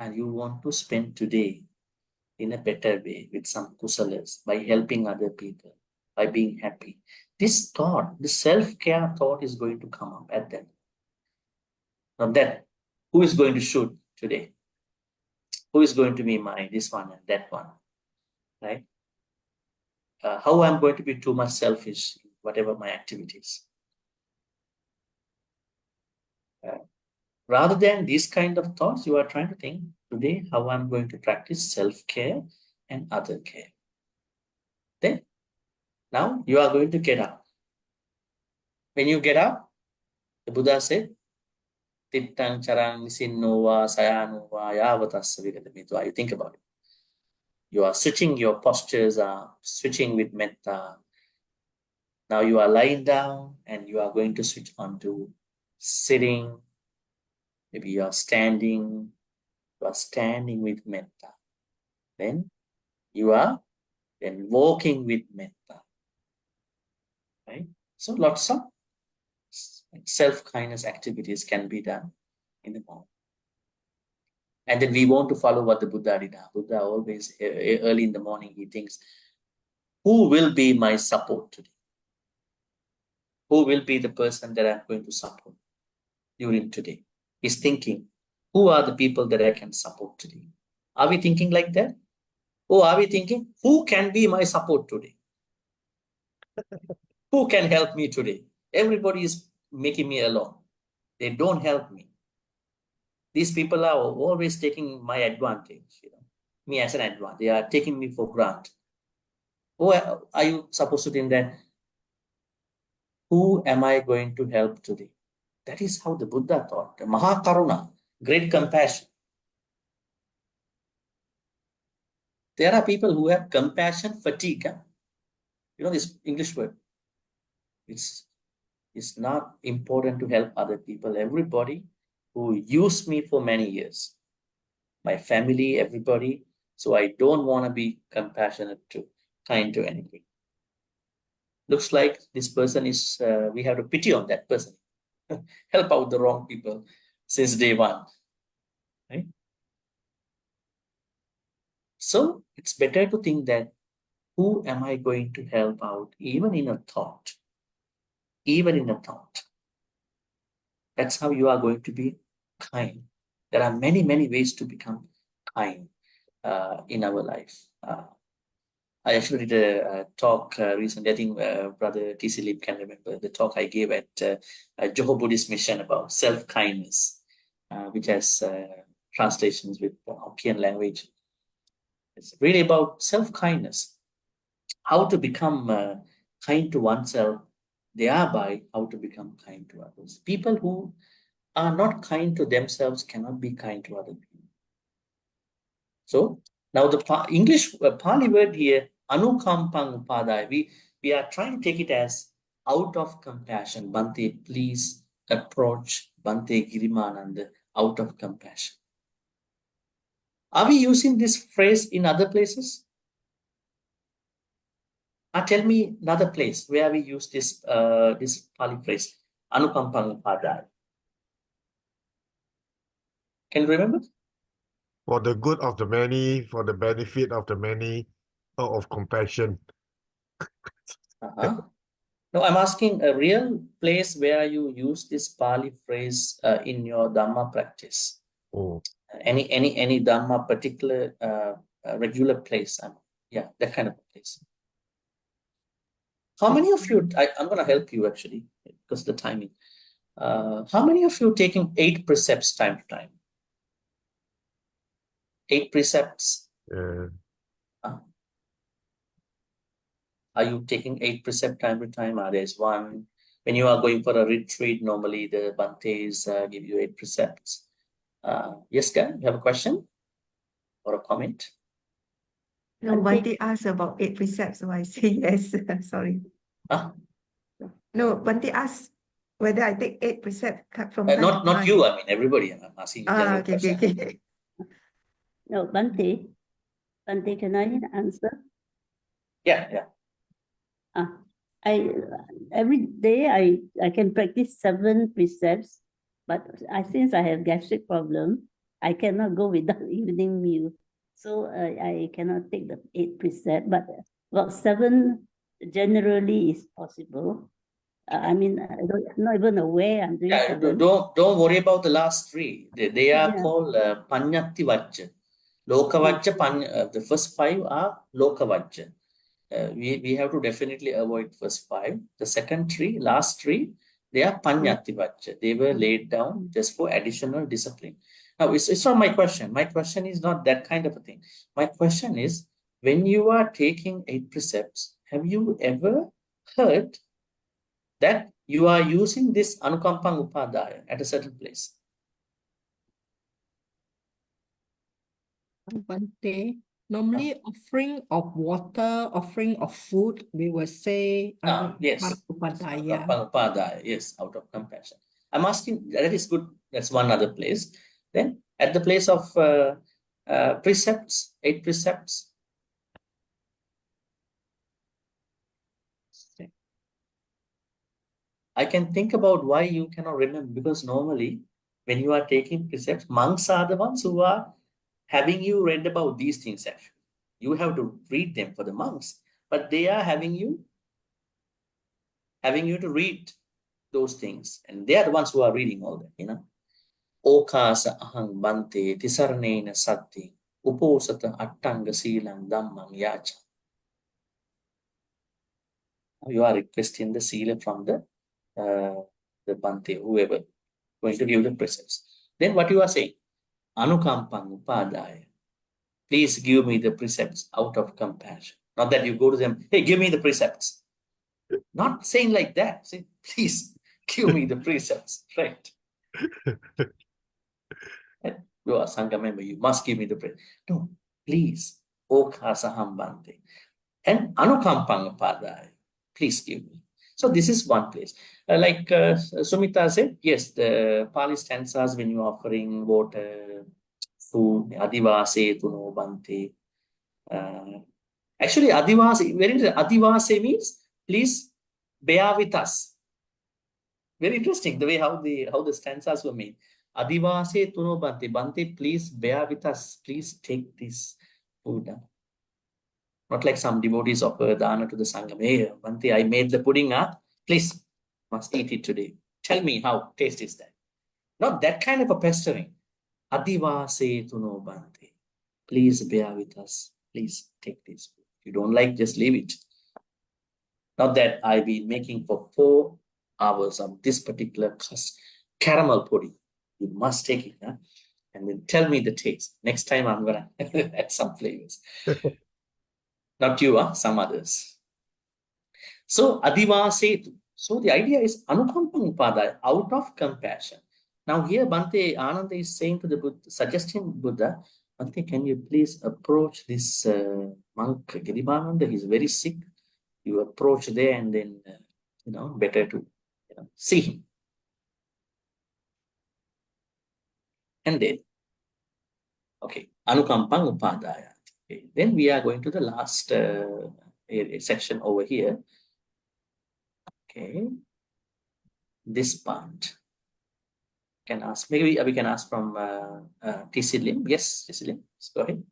and you want to spend today in a better way with some kusalas, by helping other people, by being happy. This thought, the self-care thought is going to come up at them. From that, who is going to shoot today? Who is going to be my this one and that one, right? How I'm going to be too much selfish, whatever my activities. Rather than these kind of thoughts, you are trying to think today how I'm going to practice self-care and other care. Then, now you are going to get up. When you get up, the Buddha said, Tittang charang nisinnowa sayanova yavatasya vigatamitua. You think about it. You are switching your postures, are switching with metta. Now you are lying down and you are going to switch on to sitting. Maybe you are standing with metta. Then you are then walking with metta. Right? So lots of self-kindness activities can be done in the morning. And then we want to follow what the Buddha did. Buddha always, early in the morning, he thinks, who will be my support today? Who will be the person that I'm going to support during today? He's thinking, who are the people that I can support today? Are we thinking like that? Or are we thinking, who can be my support today? Who can help me today? Everybody is making me alone. They don't help me. These people are always taking my advantage, me as an advantage. They are taking me for granted. Who are you supposed to think that? Who am I going to help today? That is how the Buddha thought. The Mahakaruna, great compassion. There are people who have compassion fatigue. You know this English word. It's not important to help other people. Everybody who used me for many years, my family, everybody. So I don't want to be compassionate to, kind to anybody. Looks like this person is, we have to pity on that person. Help out the wrong people since day one. Right? So it's better to think that who am I going to help out, even in a thought? Even in a thought. That's how you are going to be kind. There are many, many ways to become kind in our life. I actually did a talk recently. I think Brother T.C. Lip can remember the talk I gave at Johor Buddhist Mission about self-kindness, which has translations with Hokkien language. It's really about self-kindness, how to become kind to oneself, thereby how to become kind to others. People who are not kind to themselves cannot be kind to other people. So now the English Pali word here, anukampang upadaya, we are trying to take it as out of compassion. Bhante, please approach Bhante Girimānanda out of compassion. Are we using this phrase in other places? Tell me another place where we use this this Pali phrase, anukampang upadaya. Can you remember? For the good of the many, for the benefit of the many, out of compassion. No, I'm asking a real place where you use this Pali phrase in your Dhamma practice. Oh, Any Dhamma particular regular place? Yeah, that kind of place. How many of you? I'm going to help you actually because of the timing. How many of you taking 8 precepts time to time? 8 precepts. Are you taking 8 precepts time to time? There's one. When you are going for a retreat, normally the Bhantes give you 8 precepts. Yes, guy, you have a question or a comment? No, Bhante asked about 8 precepts, so I say yes. Sorry. No, Bhante asked whether I take 8 precepts from time to Not time. you, I mean everybody. I'm asking a general question. Okay. No, Bhante, can I answer? Yeah. Every day I can practice 7 precepts, but since I have gastric problem, I cannot go without evening meal. So I cannot take the 8 precept, but about 7 generally is possible. I mean, I'm not even aware I'm doing Yeah, 7. don't worry about the last 3. They are Yeah. called Panyati Vajja. Loka Vajja, the first 5 are Loka Vajja. We have to definitely avoid first 5. The second 3, last 3, they are Panyati Vajja. They were laid down just for additional discipline. Now, it's not my question. My question is not that kind of a thing. My question is, when you are taking 8 precepts, have you ever heard that you are using this Anukampang Upadaya at a certain place? Bhante, normally offering of water, offering of food, we will say Yes, Upadaya. Anukampang Upadaya, yes, out of compassion. I'm asking, that is good, that's one other place. Then at the place of precepts, 8 precepts, I can think about why you cannot remember, because normally when you are taking precepts, monks are the ones who are having you read about these things actually. You have to read them for the monks, but they are having you to read those things, and they are the ones who are reading all that, you know. Okasa ahang bante tisarnena satti uposata attanga silang dhammam yacha. You are requesting the sila from the Bhante, whoever going to give the precepts. Then what you are saying? Anukampang upadaya. Please give me the precepts out of compassion. Not that you go to them, hey, give me the precepts. Not saying like that. Say, please give me the precepts. Right. You are Sangha member, you must give me the precepts. No, please. Okasaham Bhante. And Anukampang upadaya. Please give me. So this is one place. Like Sumita said, yes, the Pali stanzas when you are offering water, food, adivase tuno bhante. Actually, adivase, very interesting. Adivase means please bear with us. Very interesting the way how the stanzas were made. Adivase tuno bhante. Bhante, please bear with us. Please take this food. Not like some devotees offer dana to the Sangam. Hey, Bhante, I made the pudding. Please, must eat it today. Tell me how tasty is that. Not that kind of a pestering. Adivase tuno Bhante. Please bear with us. Please take this. If you don't like, just leave it. Not that I've been making for 4 hours of this particular caramel pudding. You must take it. And then tell me the taste. Next time I'm going to add some flavors. Not you, some others. So, adivasetu. So, the idea is anukampang upadaya, out of compassion. Now, here Bhante Ananda is saying to the Buddha, suggesting Buddha, Bhante, can you please approach this monk Girimānanda? He's very sick. You approach there and then, better to see him. And then, okay, anukampang upadaya. Okay. Then we are going to the last section over here. Okay, this part can ask. Maybe we can ask from T.C. Lim. Yes, T.C. Lim, let's go ahead.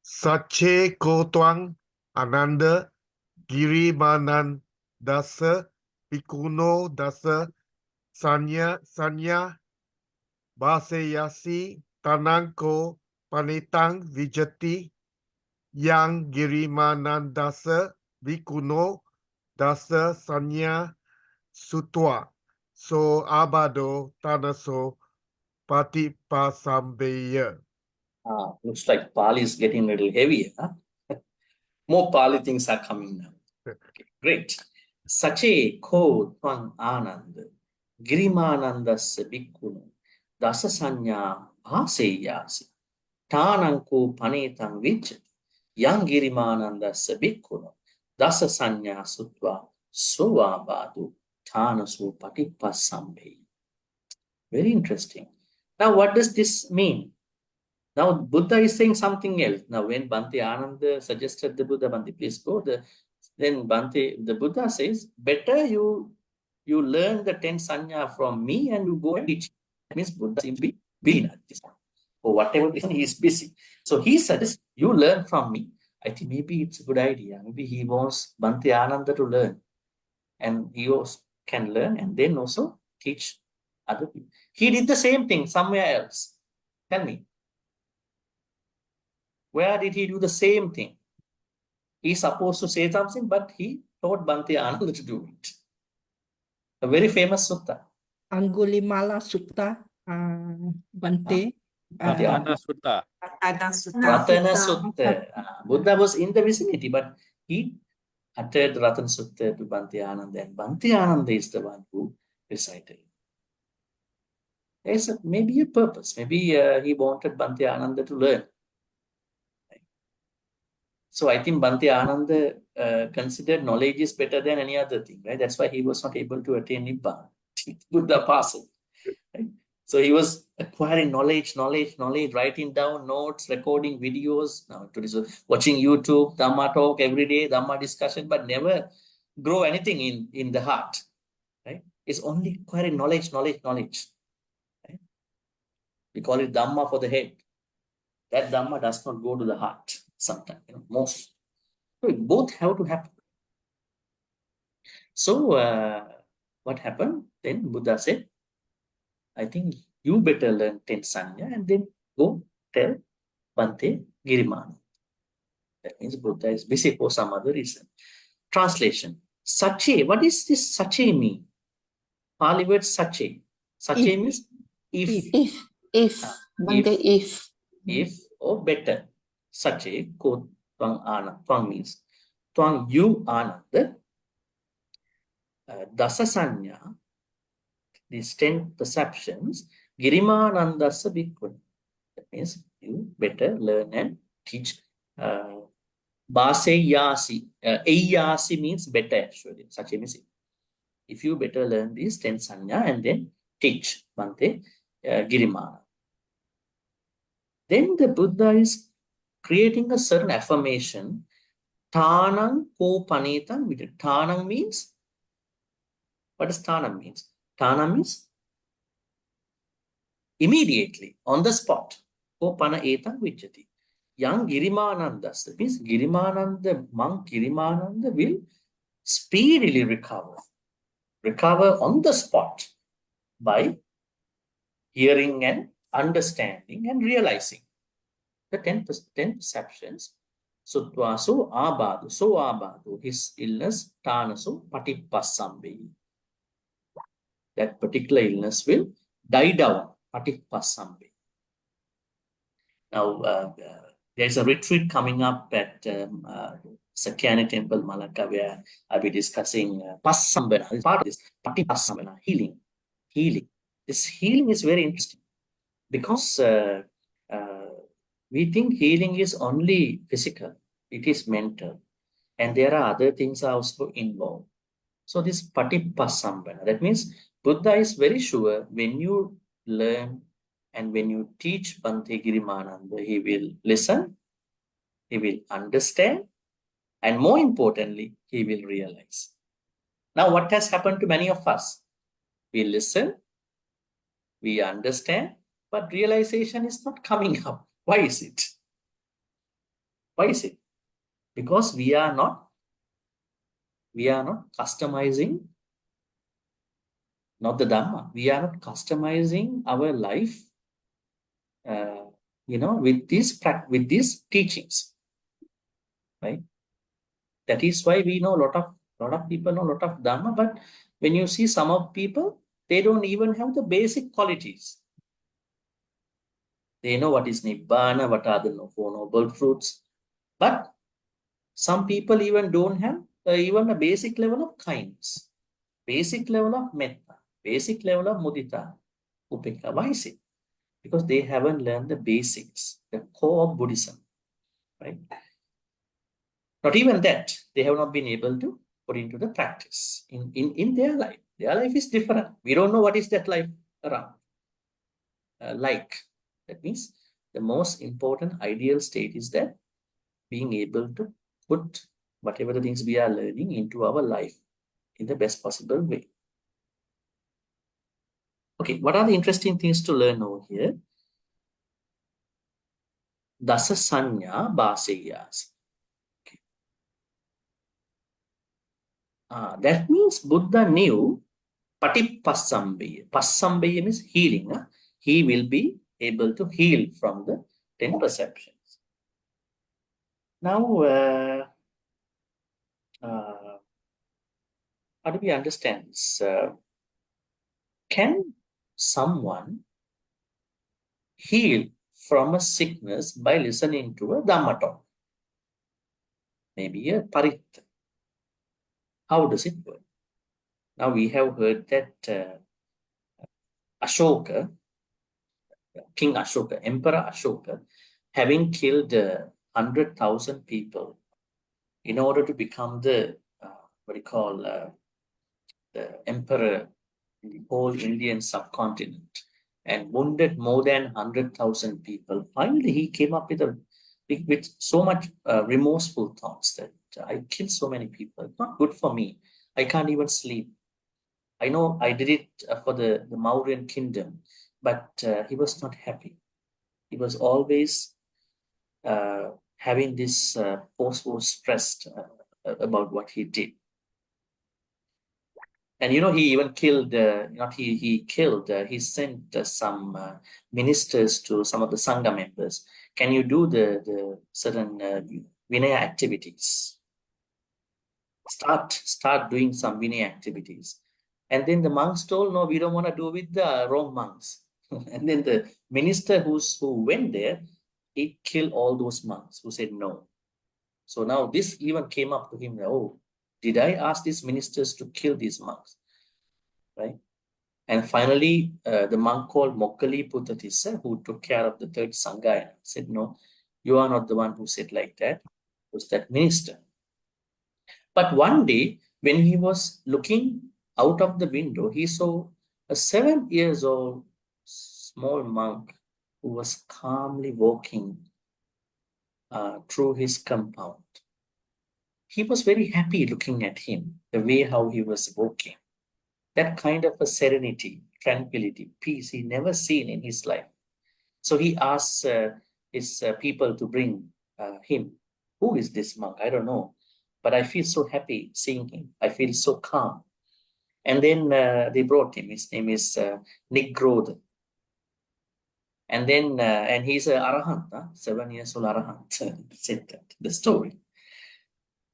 Sache ko tuang ananda Girimānanda dasa pikuno dasa sanya basayasi tanangko panitang vijati yang Girimānandasa vikuno dasa sanya sutwa so abado tanaso patipasambeya. Looks like Pali is getting a little heavier. More Pali things are coming now. Okay, great. Sache ko twang anand Girimānandasya bhikkhuno dasa sanya bhaseyasi tananko panetang vijjati yang Girimānandasya bhikkhuno dasa sanya sutva sovabadu tanasu patipasambeya. Very interesting. Now, what does this mean? Now, Buddha is saying something else. Now, when Bhante Ananda suggested the Buddha, Bhante, please go, then Bhante, the Buddha says, better you learn the 10 sanya from me and you go and teach. That means Buddha seems to be being at this point. or whatever reason he is busy. So he suggests you learn from me. I think maybe it's a good idea. Maybe he wants Bhante Ananda to learn, and he also can learn and then also teach other people. He did the same thing somewhere else. Tell me, where did he do the same thing? He's supposed to say something, but he taught Bhante Ananda to do it. A very famous sutta. Angulimala Sutta, Bhante. Bhante Ananda. Sutta. Ratana Sutta. Buddha was in the vicinity, but he uttered Ratana Sutta to Bhante Ananda, and Bhante Ananda is the one who recited it. There's maybe a purpose. Maybe he wanted Bhante Ananda to learn. So I think Bhante Ananda considered knowledge is better than any other thing, right? That's why he was not able to attain Nibbana. Buddha passed, right? So he was acquiring knowledge, writing down notes, recording videos, watching YouTube, Dhamma talk every day, Dhamma discussion, but never grow anything in the heart, right? It's only acquiring knowledge. Right? We call it Dhamma for the head. That Dhamma does not go to the heart sometimes, most. So both have to happen. So what happened? Then Buddha said, I think you better learn 10 sanya and then go tell Bhante Girimānanda. That means Buddha is busy for some other reason. Translation. Sache. What does this sache mean? Pali word sache. Sache means if. Bhante, if. If or better. Sache, ko twang ana. Twang means twang you ananda. Dasa sanya, these 10 perceptions, Girimānandassa bhikkhuni. That means you better learn and teach. Bhaseyasi. Eyasi means better actually. Such means if you better learn these 10 sanya and then teach Bhante Girimānanda. Then the Buddha is creating a certain affirmation. Tanang ko panitam. Tanang means, what does Tanam means? Tanam means immediately, on the spot. Ko pana etam vijjati. Young Girimānanda, means monk Girimānanda will speedily recover on the spot by hearing and understanding and realizing the 10 perceptions. So abadu, his illness, tanasu patipassambe. That particular illness will die down, patipassambe. Now, there's a retreat coming up at Sakyani Temple, Malacca, where I'll be discussing Passambana. It's part of this Patipasambana, healing. This healing is very interesting because we think healing is only physical, it is mental, and there are other things also involved. So this Patipasambana, that means Buddha is very sure when you learn and when you teach Bhante Girimānanda, he will listen, he will understand, and more importantly, he will realize. Now, what has happened to many of us? We listen, we understand, but realization is not coming up. Why is it? Why is it? Because we are not customizing, not the Dhamma. We are not customizing our life, with these teachings, right? That is why we know a lot of people know a lot of Dhamma, but when you see some of people, they don't even have the basic qualities. They know what is Nibbana, what are the Four Noble Truths, but some people even don't have even a basic level of kindness, basic level of metta, basic level of mudita, upekka. Why is it? Because they haven't learned the basics, the core of Buddhism, right? Not even that, they have not been able to put into the practice in their life. Their life is different. We don't know what is that life around. That means the most important ideal state is that being able to put whatever the things we are learning into our life in the best possible way. Okay, what are the interesting things to learn over here? Dasa Sanya Bhaseyas. That means Buddha knew Patipassambeya. Passambeya means healing. He will be able to heal from the 10 perceptions. Now, how do we understand this? Can someone heal from a sickness by listening to a Dhamma talk? Maybe a Parit. How does it work? Now we have heard that Ashoka, King Ashoka, Emperor Ashoka, having killed 100,000 people in order to become the the emperor in the whole Indian subcontinent, and wounded more than 100,000 people. Finally, he came up with so much remorseful thoughts that I killed so many people. It's not good for me. I can't even sleep. I know I did it for the Mauryan kingdom, but he was not happy. He was always having this post-war stressed about what he did. And he even killed, he sent some ministers to some of the Sangha members. Can you do the certain Vinaya activities? Start doing some Vinaya activities. And then the monks told, no, we don't want to do with the wrong monks. And then the minister who went there, he killed all those monks who said no. So now this even came up to him, oh, did I ask these ministers to kill these monks? Right? And finally, the monk called Mokkali Puttatissa, who took care of the third Sangha, said, no, you are not the one who said like that. It was that minister. But one day, when he was looking out of the window, he saw a 7-year-old small monk who was calmly walking through his compound. He was very happy looking at him, the way how he was walking. That kind of a serenity, tranquility, peace he never seen in his life. So he asked his people to bring him. Who is this monk? I don't know. But I feel so happy seeing him. I feel so calm. And then they brought him. His name is Nigrodha. And then, and he's an Arahant, 7 years old Arahant, said that, the story.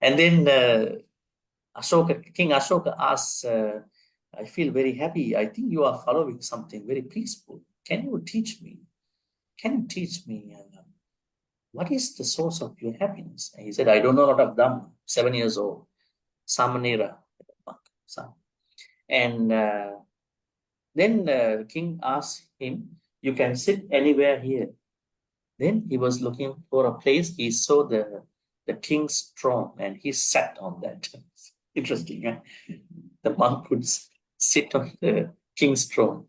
And then King Ashoka asks, I feel very happy. I think you are following something very peaceful. Can you teach me? Can you teach me what is the source of your happiness? And he said, I don't know a lot of Dhamma, 7 years old, Samanera. And then king asked him, you can sit anywhere here. Then he was looking for a place. He saw the king's throne and he sat on that. Interesting, eh? The monk could sit on the king's throne.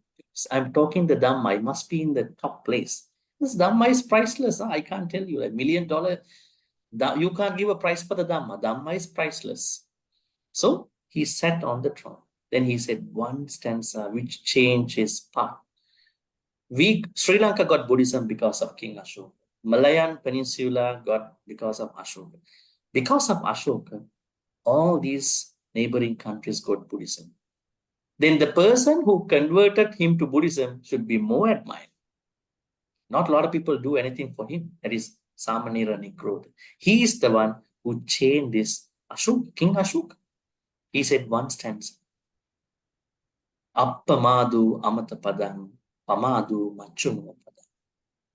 I'm talking the Dhamma. It must be in the top place. This Dhamma is priceless. I can't tell you. $1 million, you can't give a price for the Dhamma. Dhamma is priceless. So he sat on the throne. Then he said one stanza which changed his path. Sri Lanka got Buddhism because of King Ashoka. Malayan Peninsula got because of Ashoka. Because of Ashoka, all these neighboring countries got Buddhism. Then the person who converted him to Buddhism should be more admired. Not a lot of people do anything for him. That is Samanera Nigrodha. He is the one who changed this Ashoka, King Ashoka. He said one stanza. Appamadu amata padam, pamadu machunu padam.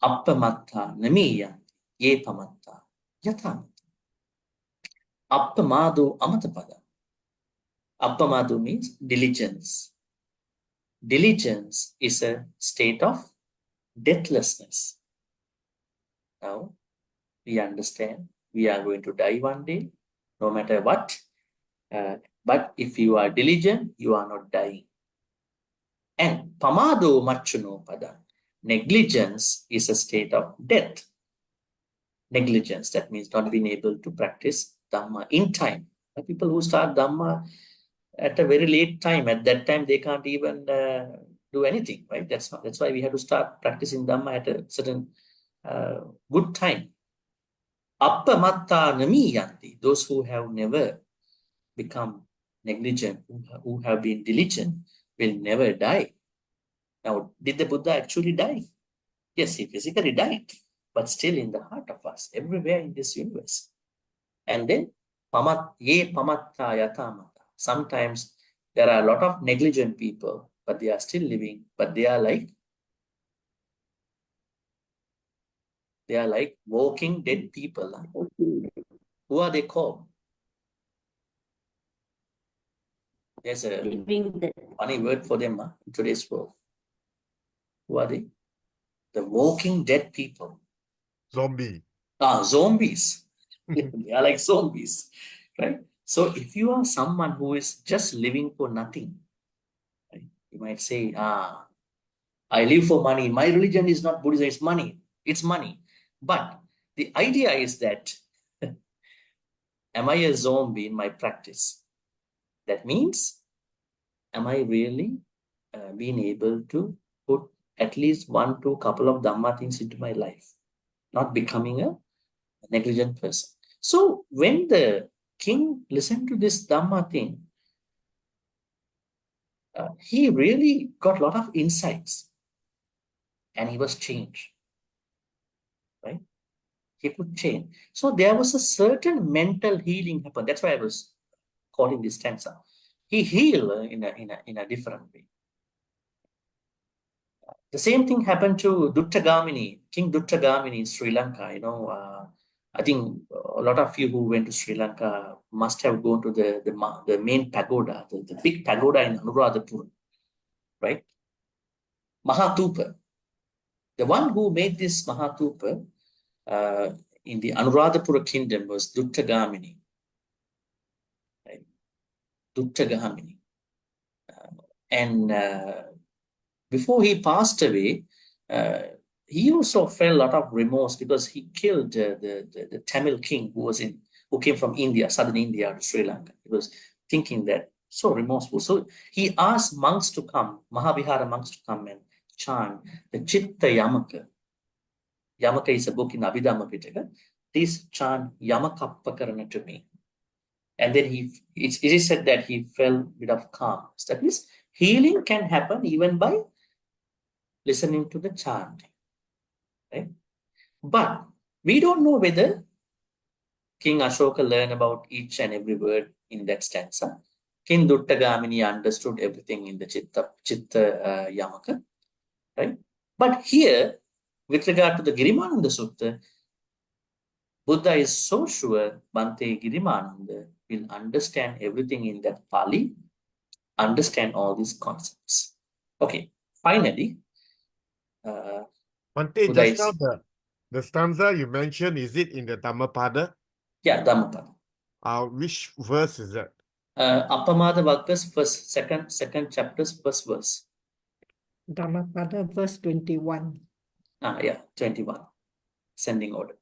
Appamatta namiya, ye pamatta, yatamata. Appamadu amata padam. Appamadu means diligence. Diligence is a state of deathlessness. Now, we understand we are going to die one day, no matter what. But if you are diligent, you are not dying. And pamado machuno pada. Negligence is a state of death. Negligence, that means not being able to practice Dhamma in time. People who start Dhamma at a very late time, at that time they can't even do anything, right? That's why we have to start practicing Dhamma at a certain good time. Appamatta nami yanti, those who have never become negligent, who have been diligent, will never die. Now, did the Buddha actually die? Yes, he physically died, but still in the heart of us, everywhere in this universe. And then, ye pamatta yatamata. Sometimes there are a lot of negligent people, but they are still living, but they are like walking dead people. Who are they called? There's a Living dead. funny word for them in today's world. Who are they? The walking dead people. Zombie. Zombies. They are like zombies, right? So if you are someone who is just living for nothing, right, you might say, I live for money. My religion is not Buddhism, it's money. It's money. But the idea is that, am I a zombie in my practice? That means, am I really being able to put at least 1 to couple of Dhamma things into my life? Not becoming a negligent person. So when the king listened to this Dhamma thing, he really got a lot of insights and he was changed, right? He could change. So there was a certain mental healing happen. That's why I was calling this stanza. He healed in a different way. The same thing happened to Duttagamini, King Duttagamini in Sri Lanka. I think a lot of you who went to Sri Lanka must have gone to the main pagoda, the big pagoda in Anuradhapura, right? Mahatupa. The one who made this Mahatupa in the Anuradhapura kingdom was Duttagamini. Right? Duttagamini. And before he passed away, he also felt a lot of remorse because he killed the Tamil king who came from India, southern India to Sri Lanka. He was thinking that, so remorseful. So he asked monks to come, Mahavihara monks to come and chant the Chitta Yamaka. Yamaka is a book in Abhidhamma Pitaka. Please chant Yamakappakarana to me. And then it is said that he felt a bit of calm. That means healing can happen even by listening to the chanting. Right? But we don't know whether King Ashoka learned about each and every word in that stanza. King Duttagamini understood everything in the Chitta Yamaka. Right? But here, with regard to the Girimānanda Sutta, Buddha is so sure Bhante Girimānanda will understand everything in that Pali, understand all these concepts. Okay, finally, Bhante, Buddha just now is, the stanza you mentioned, is it in the Dhammapada? yeah, Dhammapada. Which verse is that? Appamada Vagga's second chapter's first verse. Dhammapada verse 21. Yeah, 21. Ascending order.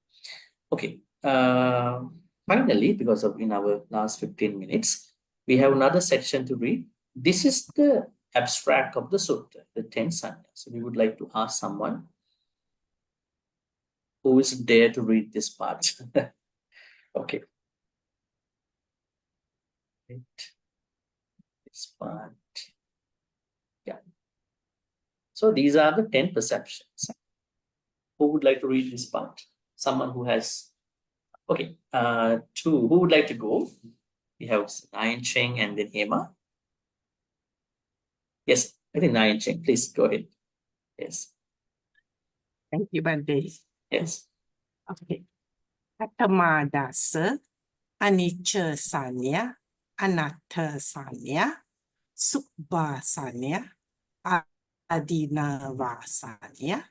Okay. Finally, because of in our last 15 minutes, we have another section to read. This is the abstract of the sutta, the 10 sannyas. So we would like to ask someone who is there to read this part. Okay. This part. Yeah. So these are the 10 perceptions. Who would like to read this part? Someone who has. Okay. Who would like to go? We have Nayan Cheng and then Hema. Yes, I think Nayan Cheng. Please go ahead. Yes. Thank you, Bhante. Yes. Okay. Atamadasa, Anicca Sanya, Anatta Sanya, Subha Sanya, Adinava Sanya,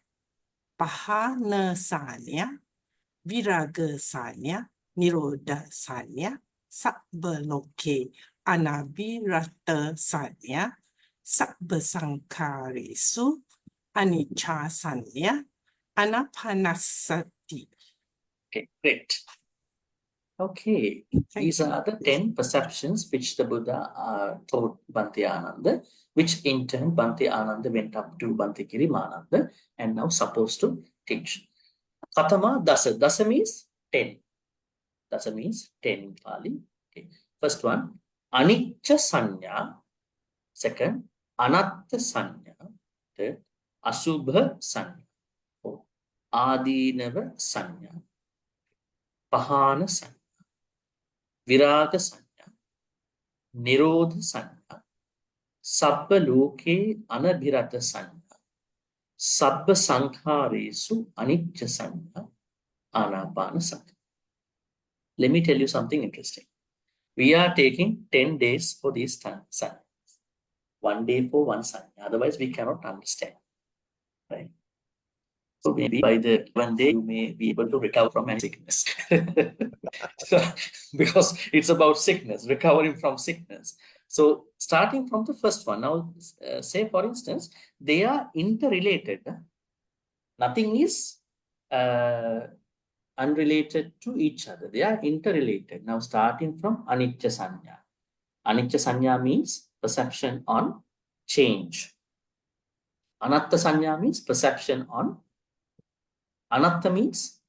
Pahana Sanya, Viraga Sanya, Nirodha Sanya, Sabbaloke, Anabhirata Sanya, Sabbasankharesu, Anicca Sanya, Anapanasati. Okay, great. Okay, these are the 10 perceptions which the Buddha taught Bhante Ananda, which in turn Bhante Ananda went up to Bhante Girimānanda and now supposed to teach. Katama dasa. Dasa means 10. Dasa means 10 in Pali. Okay. First one, anicca sanya. Second, anatta sanya. Third, asubha sanya. Fourth, adinava sanya. Pahana sanya. Viraga sanya. Nirodha sanya. Sabba loke anabhirata sanya. Sabba sankharesu anicca sanya. Anapana sanya. Let me tell you something interesting. We are taking 10 days for these sanyas. 1 day for one sanya. Otherwise, we cannot understand. Right? So maybe by the 1 day, you may be able to recover from any sickness. Because it's about sickness, recovering from sickness. So starting from the first one, now say for instance, they are interrelated. Nothing is unrelated to each other. They are interrelated. Now starting from anicca sanya. Anicca sanya means perception on change. Anatta sanya means perception on. Anatta means,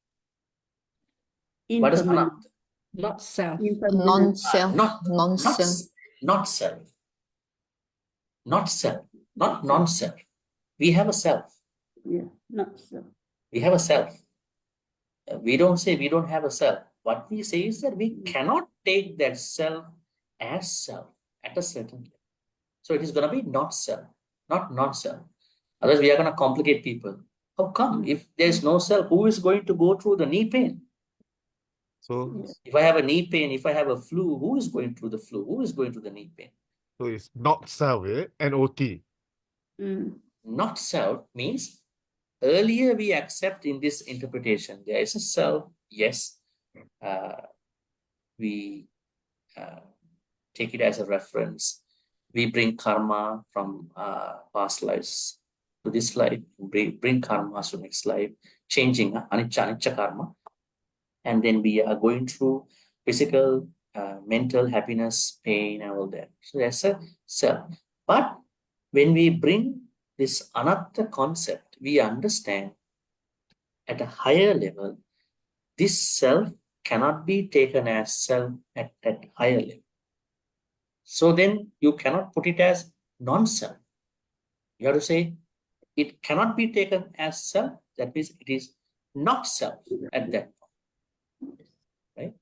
what is Impermanent. anatta? Not self. Impermanent. Non-self, Not non-self. not self. Not self. Not non-self. We have a self. Yeah, not so. We have a self. We don't say we don't have a self. What we say is that we cannot take that self as self at a certain level. So it is going to be not self, not non-self. Otherwise, we are going to complicate people. How come? If there is no self, who is going to go through the knee pain? So, If I have a knee pain, if I have a flu, who is going through the flu? Who is going through the knee pain? so it's not self, N-O-T. Not self means earlier we accept in this interpretation there is a self. Yes, we take it as a reference. We bring karma from past lives to this life. Bring karma to next life, changing anicca karma, and then we are going through physical, mental happiness, pain, and all that. So that's a self. But when we bring this anatta concept, we understand at a higher level, this self cannot be taken as self at that higher level. So then you cannot put it as non-self. You have to say it cannot be taken as self. That means it is not self at that point. Right?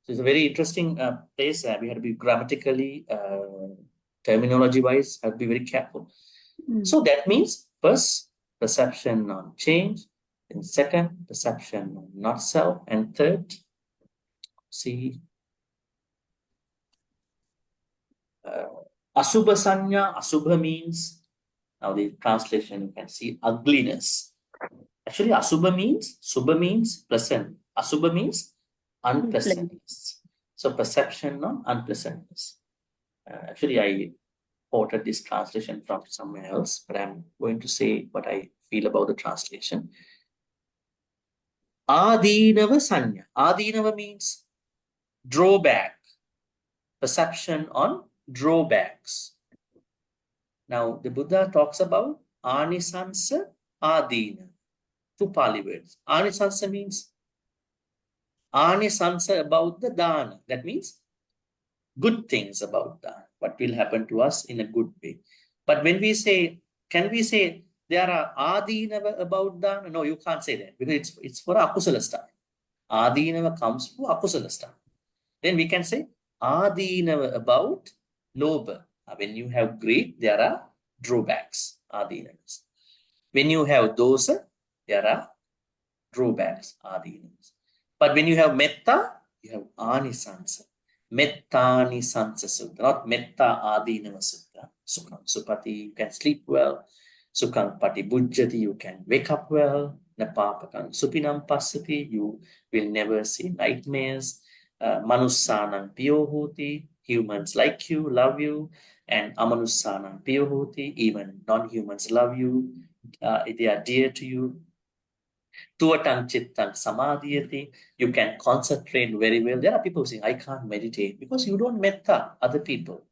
So it's a very interesting place. We have to be grammatically, terminology-wise, have to be very careful. So that means first, perception on change. Then second, perception on not self. And third, see, asubha sanya. Asubha means, now the translation you can see, ugliness. Actually, asubha means, subha means pleasant. Asubha means unpleasantness. So perception on unpleasantness. Actually, I quoted this translation from somewhere else, but I'm going to say what I feel about the translation. Adinava sanya. Adinava means drawback. Perception on drawbacks. Now, the Buddha talks about anisansa adina. Two Pali words. Anisansa means anisansa about the dana. That means good things about dana. What will happen to us in a good way. But when we say, can we say there are adinava about dana? No, you can't say that because it's for akusala stuff. Adinava comes for akusala stuff. Then we can say adinava about lobha. When you have greed, there are drawbacks, adinavas. When you have dosa, there are drawbacks, adinavas. But when you have metta, you have anisansa. Mettani sansa sutta, not metta adinava sutta. Sukham supati, you can sleep well. Sukham pati bujjati, you can wake up well. Napapakam supinam passati, you will never see nightmares. Manussanam piyohuti, humans like you, love you. And amanussanam piyohuti, even non-humans love you. They are dear to you. Tuvatang chittang samadhyati, you can concentrate very well. There are people saying, I can't meditate because you don't metta other people.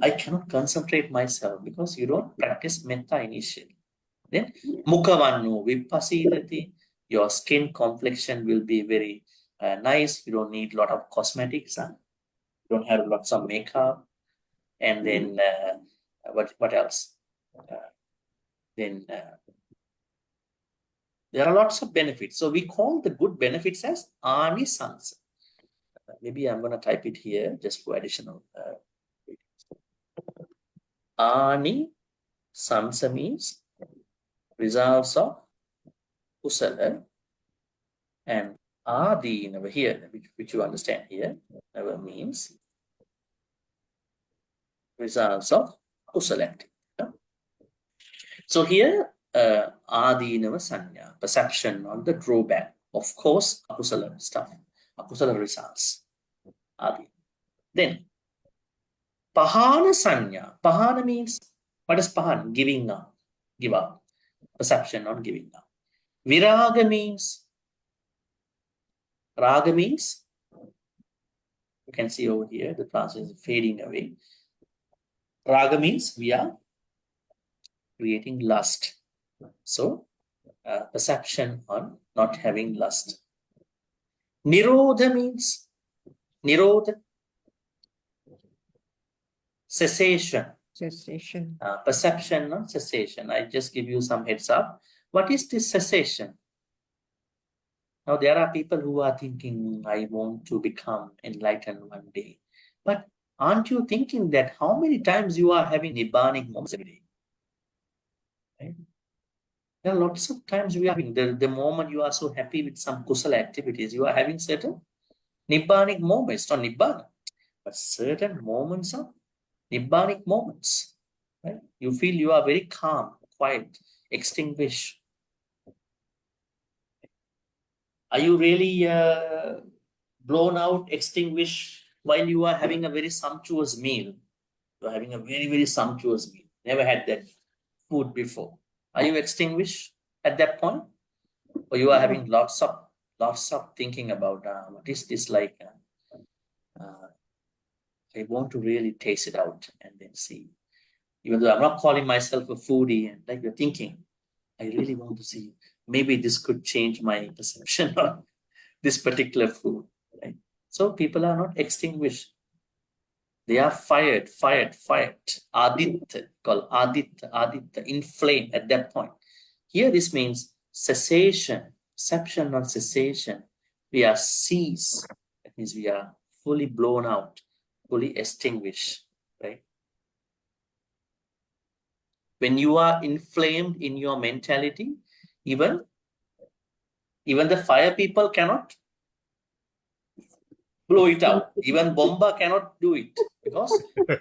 I cannot concentrate myself because you don't practice metta initially. Then mukavannu vipassidati, Your skin complexion will be very nice. You don't need a lot of cosmetics. You don't have lots of makeup. And then what else? Then there are lots of benefits. So we call the good benefits as anisansa. Maybe I'm going to type it here just for additional. Anisansa means results of kusala, and adinava here, which you understand here, never means results of kusala activity. So here, adinava sanya, perception on the drawback, of course, akusala stuff, akusala results. Adi. Then, pahana sanya. Pahana means, what is pahana? Giving up, give up, perception on giving up. Viraga means, raga means, you can see over here, the class is fading away. Raga means we are creating lust. So, perception on not having lust. Nirodha means, nirodha, cessation. Cessation. Perception on cessation. I just give you some heads up. What is this cessation? Now, there are people who are thinking, I want to become enlightened one day. But aren't you thinking that how many times you are having nibbanic moments every day? Right? There are lots of times we are having, the moment you are so happy with some kusala activities, you are having certain nibbanic moments, not nibbana, but certain moments of nibbanic moments. Right? You feel you are very calm, quiet, extinguished. Are you really blown out, extinguished while you are having a very sumptuous meal? You are having a very, very sumptuous meal. Never had that food before. Are you extinguished at that point? Or you are having lots of thinking about what is this like? I want to really taste it out and then see. Even though I'm not calling myself a foodie, and like you're thinking, I really want to see. Maybe this could change my perception on this particular food. Right? So people are not extinguished. They are fired. Aditya, called Aditya, inflamed at that point. Here this means cessation, perception on cessation. We are ceased. That means we are fully blown out, fully extinguished. Right? When you are inflamed in your mentality, even the fire people cannot blow it out. Even Bomba cannot do it, because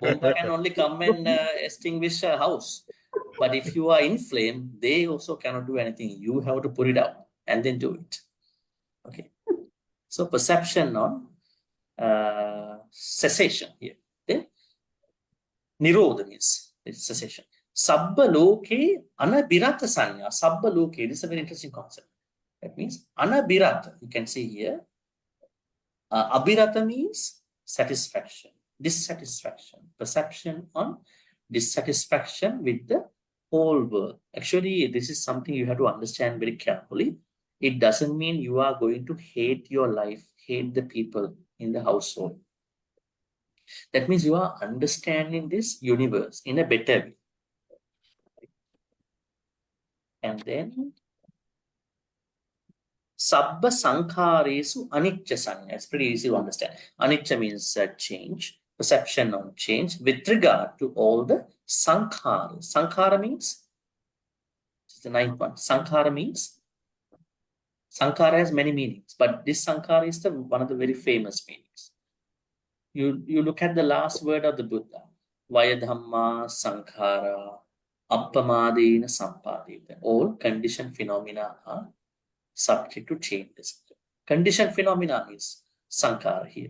Bomba can only come and extinguish a house. But if you are inflamed, they also cannot do anything. You have to put it out and then do it. Okay. So perception on cessation here. Then Nirodha means cessation. Sabba loke anabirata sanya. Sabba loke. This is a very interesting concept. That means anabirata. You can see here. Abhirata means satisfaction, dissatisfaction, perception on dissatisfaction with the whole world. Actually, this is something you have to understand very carefully. It doesn't mean you are going to hate your life, hate the people in the household. That means you are understanding this universe in a better way. And then Sabba Sankharesu Anicca Sanya. It's pretty easy to understand. Anicca means change, perception on change with regard to all the Sankhara. Sankhara means, this is the ninth one. Sankhara means, Sankhara has many meanings, but this Sankhara is one of the very famous meanings. You look at the last word of the Buddha, Vayadhamma Sankhara Appamadena Sampadita. All conditioned phenomena are subject to changes. Conditioned phenomena is sankhara here.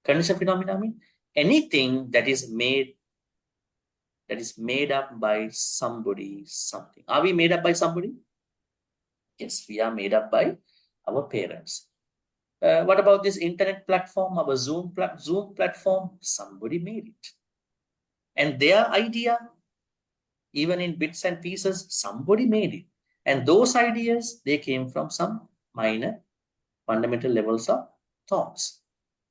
Conditioned phenomena means anything that is made up by somebody, something. Are we made up by somebody? Yes, we are made up by our parents. What about this internet platform, our Zoom platform? Somebody made it. And their idea, even in bits and pieces, somebody made it. And those ideas, they came from some minor fundamental levels of thoughts.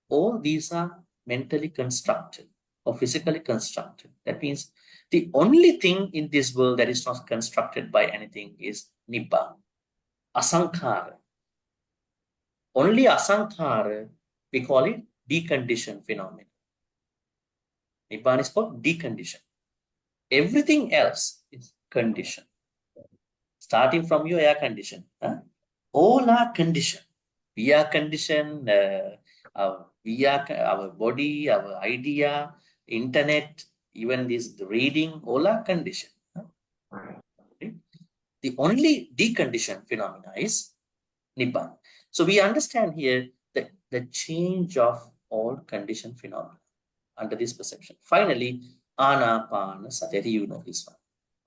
All these are mentally constructed or physically constructed. That means the only thing in this world that is not constructed by anything is Nibbana, Asankhara. Only Asankhara, we call it deconditioned phenomena. Nibbana is called deconditioned. Everything else is conditioned. Starting from your air condition, all are conditioned. We are conditioned, our body, our idea, internet, even this reading, all are conditioned. Okay? The only deconditioned phenomena is Nibbana. So we understand here that the change of all conditioned phenomena under this perception. Finally, Anapanasati, you know this one,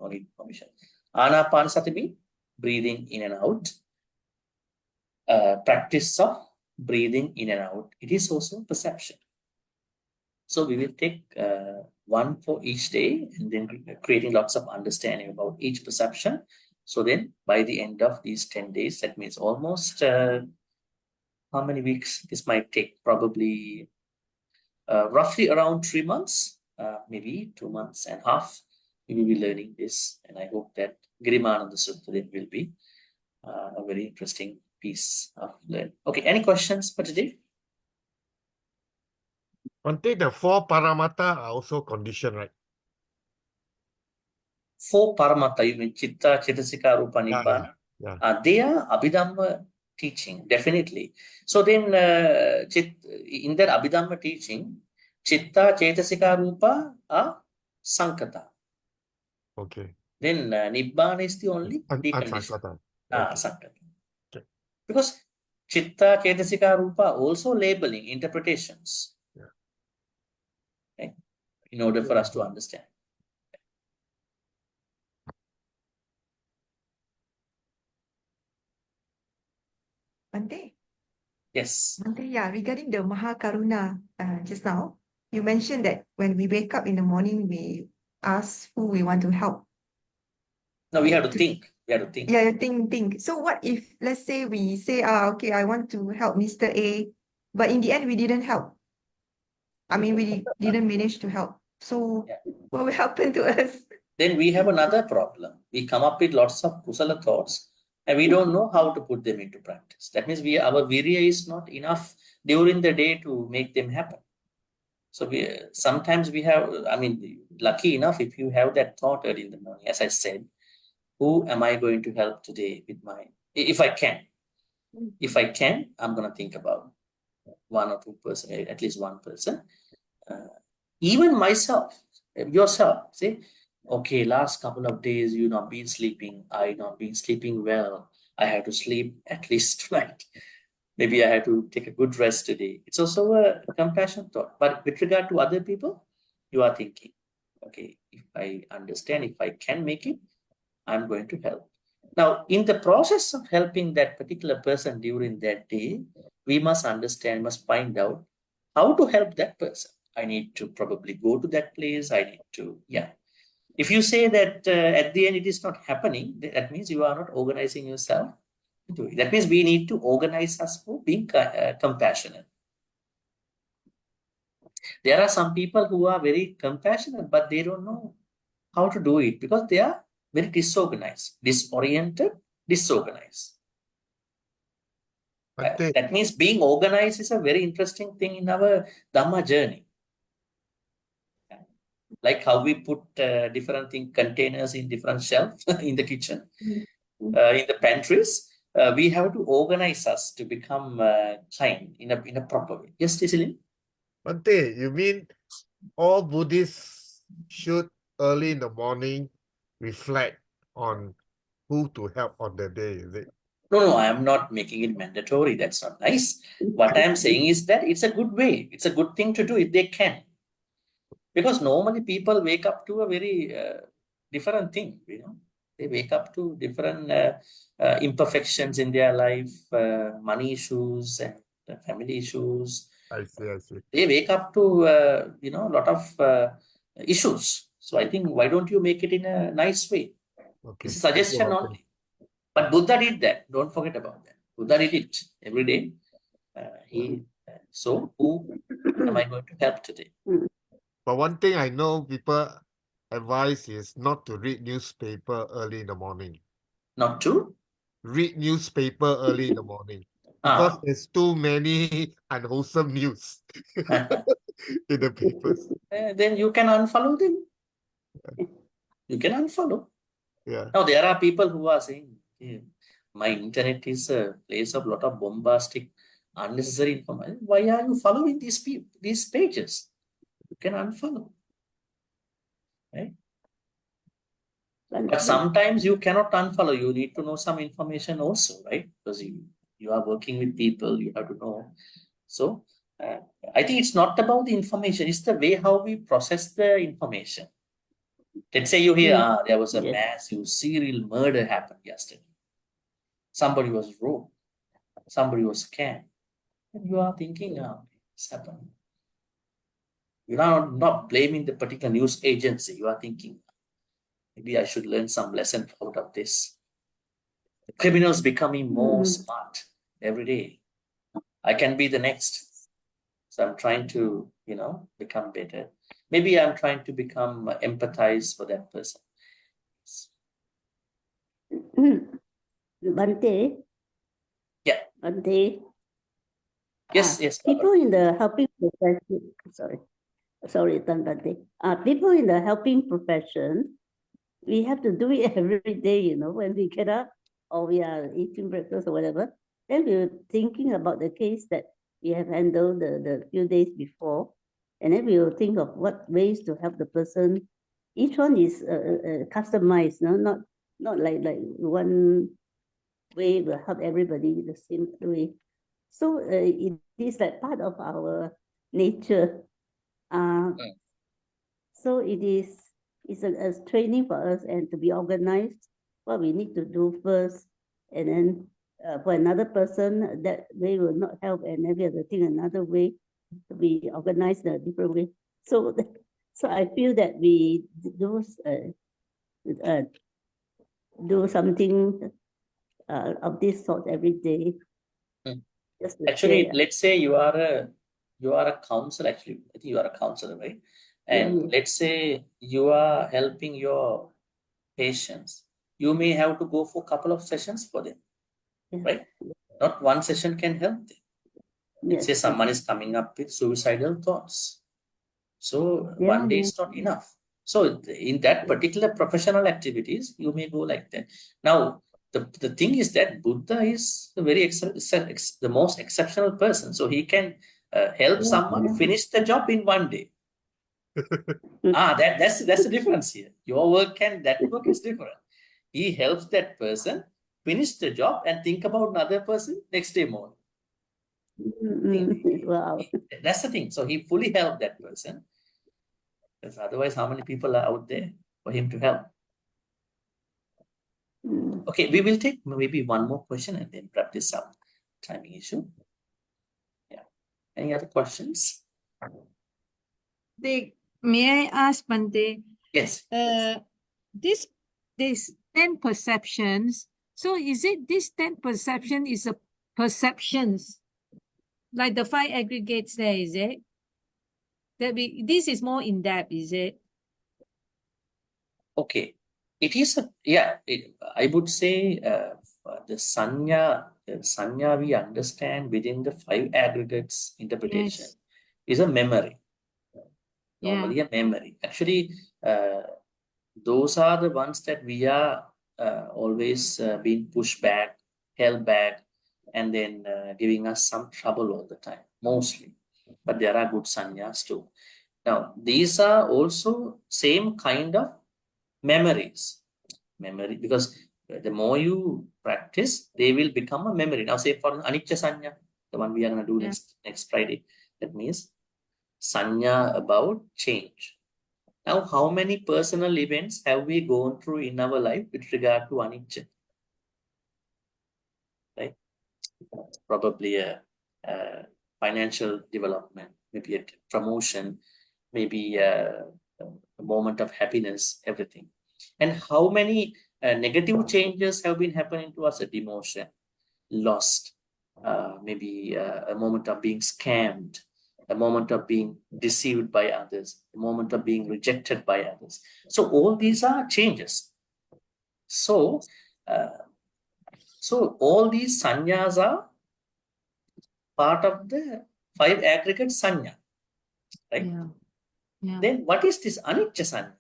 no need permission. Anapanasati means breathing in and out. Practice of breathing in and out. It is also perception. So we will take one for each day and then creating lots of understanding about each perception. So then by the end of these 10 days, that means almost how many weeks? This might take probably roughly around 3 months, maybe 2 months and a half. We will be learning this, and I hope that Girimānanda Sutta then will be a very interesting piece of learning. Okay, any questions for today? Bhante, the 4 paramata are also conditioned, right? 4 paramata, you mean Chitta, Chetasika, Rupa, Nibbana? Yeah. They are Abhidhamma teaching, definitely. So then in that Abhidhamma teaching, Chitta, Chetasika, Rupa are Sankata. Okay. Then Nibbana is the only deconditioned. Sankata. Sankata. Okay. Because Chitta, Chetasika, Rupa also labeling, interpretations. Yeah. Okay? In order for us to understand. Bhante, Yes. Bhante, yeah, regarding the Mahakaruna, just now, you mentioned that when we wake up in the morning, we ask who we want to help. No, we have to think. We have to think. Yeah, think. So what if, let's say we say, okay, I want to help Mr. A, but in the end, we didn't help. I mean, we didn't manage to help. So what will happen to us? Then we have another problem. We come up with lots of kusala thoughts and we don't know how to put them into practice. That means our virya is not enough during the day to make them happen. So sometimes we have, I mean, lucky enough if you have that thought early in the morning, as I said, who am I going to help today with if I can. If I can, I'm going to think about 1 or 2 person, at least 1 person. Even myself, yourself, say, okay, last couple of days you not been sleeping, I not been sleeping well. I have to sleep at least tonight. Maybe I have to take a good rest today. It's also a compassion thought. But with regard to other people, you are thinking, okay, if I understand, if I can make it, I'm going to help. Now, in the process of helping that particular person during that day, we must understand, must find out how to help that person. I need to probably go to that place. I need to, If you say that at the end it is not happening, that means you are not organizing yourself to do it. That means we need to organize us for being compassionate. There are some people who are very compassionate, but they don't know how to do it because they are very disorganized, disoriented, disorganized. That means being organized is a very interesting thing in our Dhamma journey. Like how we put different containers in different shelves in the kitchen, in the pantries. We have to organize us to become kind in a proper way. Yes, Tisilin? Bhante, you mean all Buddhists should early in the morning reflect on who to help on the day, is it? No, I am not making it mandatory. That's not nice. What I am saying is that it's a good way. It's a good thing to do if they can. Because normally people wake up to a very different thing, They wake up to different imperfections in their life, money issues and family issues. I see. They wake up to, a lot of issues. So I think, why don't you make it in a nice way? Okay. It's a suggestion only. But Buddha did that. Don't forget about that. Buddha did it every day. So who am I going to help today? But one thing I know people advise is not to read newspaper early in the morning. Not to? Read newspaper early in the morning. Because there's too many unwholesome news in the papers. Then you can unfollow them. You can unfollow. Yeah. Now there are people who are saying, "Hey, my internet is a place of lot of bombastic, unnecessary information. Why are you following these pages? You can unfollow." Right? But sometimes you cannot unfollow. You need to know some information also, right? Because you are working with people, you have to know. So I think it's not about the information, it's the way how we process the information. Let's say you hear, there was a massive serial murder happened yesterday. Somebody was robbed. Somebody was scammed. And you are thinking, it's happened. You are not blaming the particular news agency. You are thinking, maybe I should learn some lesson out of this. The criminals becoming more smart every day. I can be the next. So I'm trying to, become better. Maybe I'm trying to become empathize for that person. Bhante. Yeah. Bhante. Yes. People in the helping profession, sorry, Bhante. People in the helping profession, we have to do it every day, when we get up or we are eating breakfast or whatever. Then we're thinking about the case that we have handled the few days before. And then we will think of what ways to help the person. Each one is customized, not like one way will help everybody the same way. So it is like part of our nature. So it's a training for us and to be organized, what we need to do first. And then for another person, that they will not help, and then we have to think another way to be organized in a different way. So I feel that we do something of this sort every day. Actually, let's say you are a counselor. Actually, I think you are a counselor, right? And let's say you are helping your patients. You may have to go for a couple of sessions for them, right? Not one session can help them. Let's say someone is coming up with suicidal thoughts. So one day is not enough. So in that particular professional activities, you may go like that. Now, the thing is that Buddha is the most exceptional person. So he can help someone finish the job in one day. That's the difference here. Your work that work is different. He helps that person finish the job and think about another person next day morning. Wow. That's the thing. So he fully helped that person. Because otherwise, how many people are out there for him to help? Okay, we will take maybe one more question and then wrap this up. Timing issue. Yeah. Any other questions? May I ask, Bhante? Yes. This 10 perceptions. So is it this 10 perception is a perceptions like the 5 aggregates there? Is it this is more in depth? Is it? Okay. It is I would say the sanya we understand within the 5 aggregates interpretation is a memory. Normally a memory. Actually, those are the ones that we are always being pushed back, held back, and then giving us some trouble all the time, mostly. But there are good sanyas too. Now, these are also same kind of memories. Because the more you practice, they will become a memory. Now, say for anicca sanya, the one we are going to do next Friday, that means sanya about change. Now, how many personal events have we gone through in our life with regard to anicca? Right? Probably a financial development, maybe a promotion, maybe a moment of happiness, everything. And how many negative changes have been happening to us, a demotion, lost, maybe a moment of being scammed, a moment of being deceived by others, a moment of being rejected by others. So all these are changes. So, so all these sanyas are part of the 5 aggregate sanya, right? Yeah. Yeah. Then what is this anicca sanya?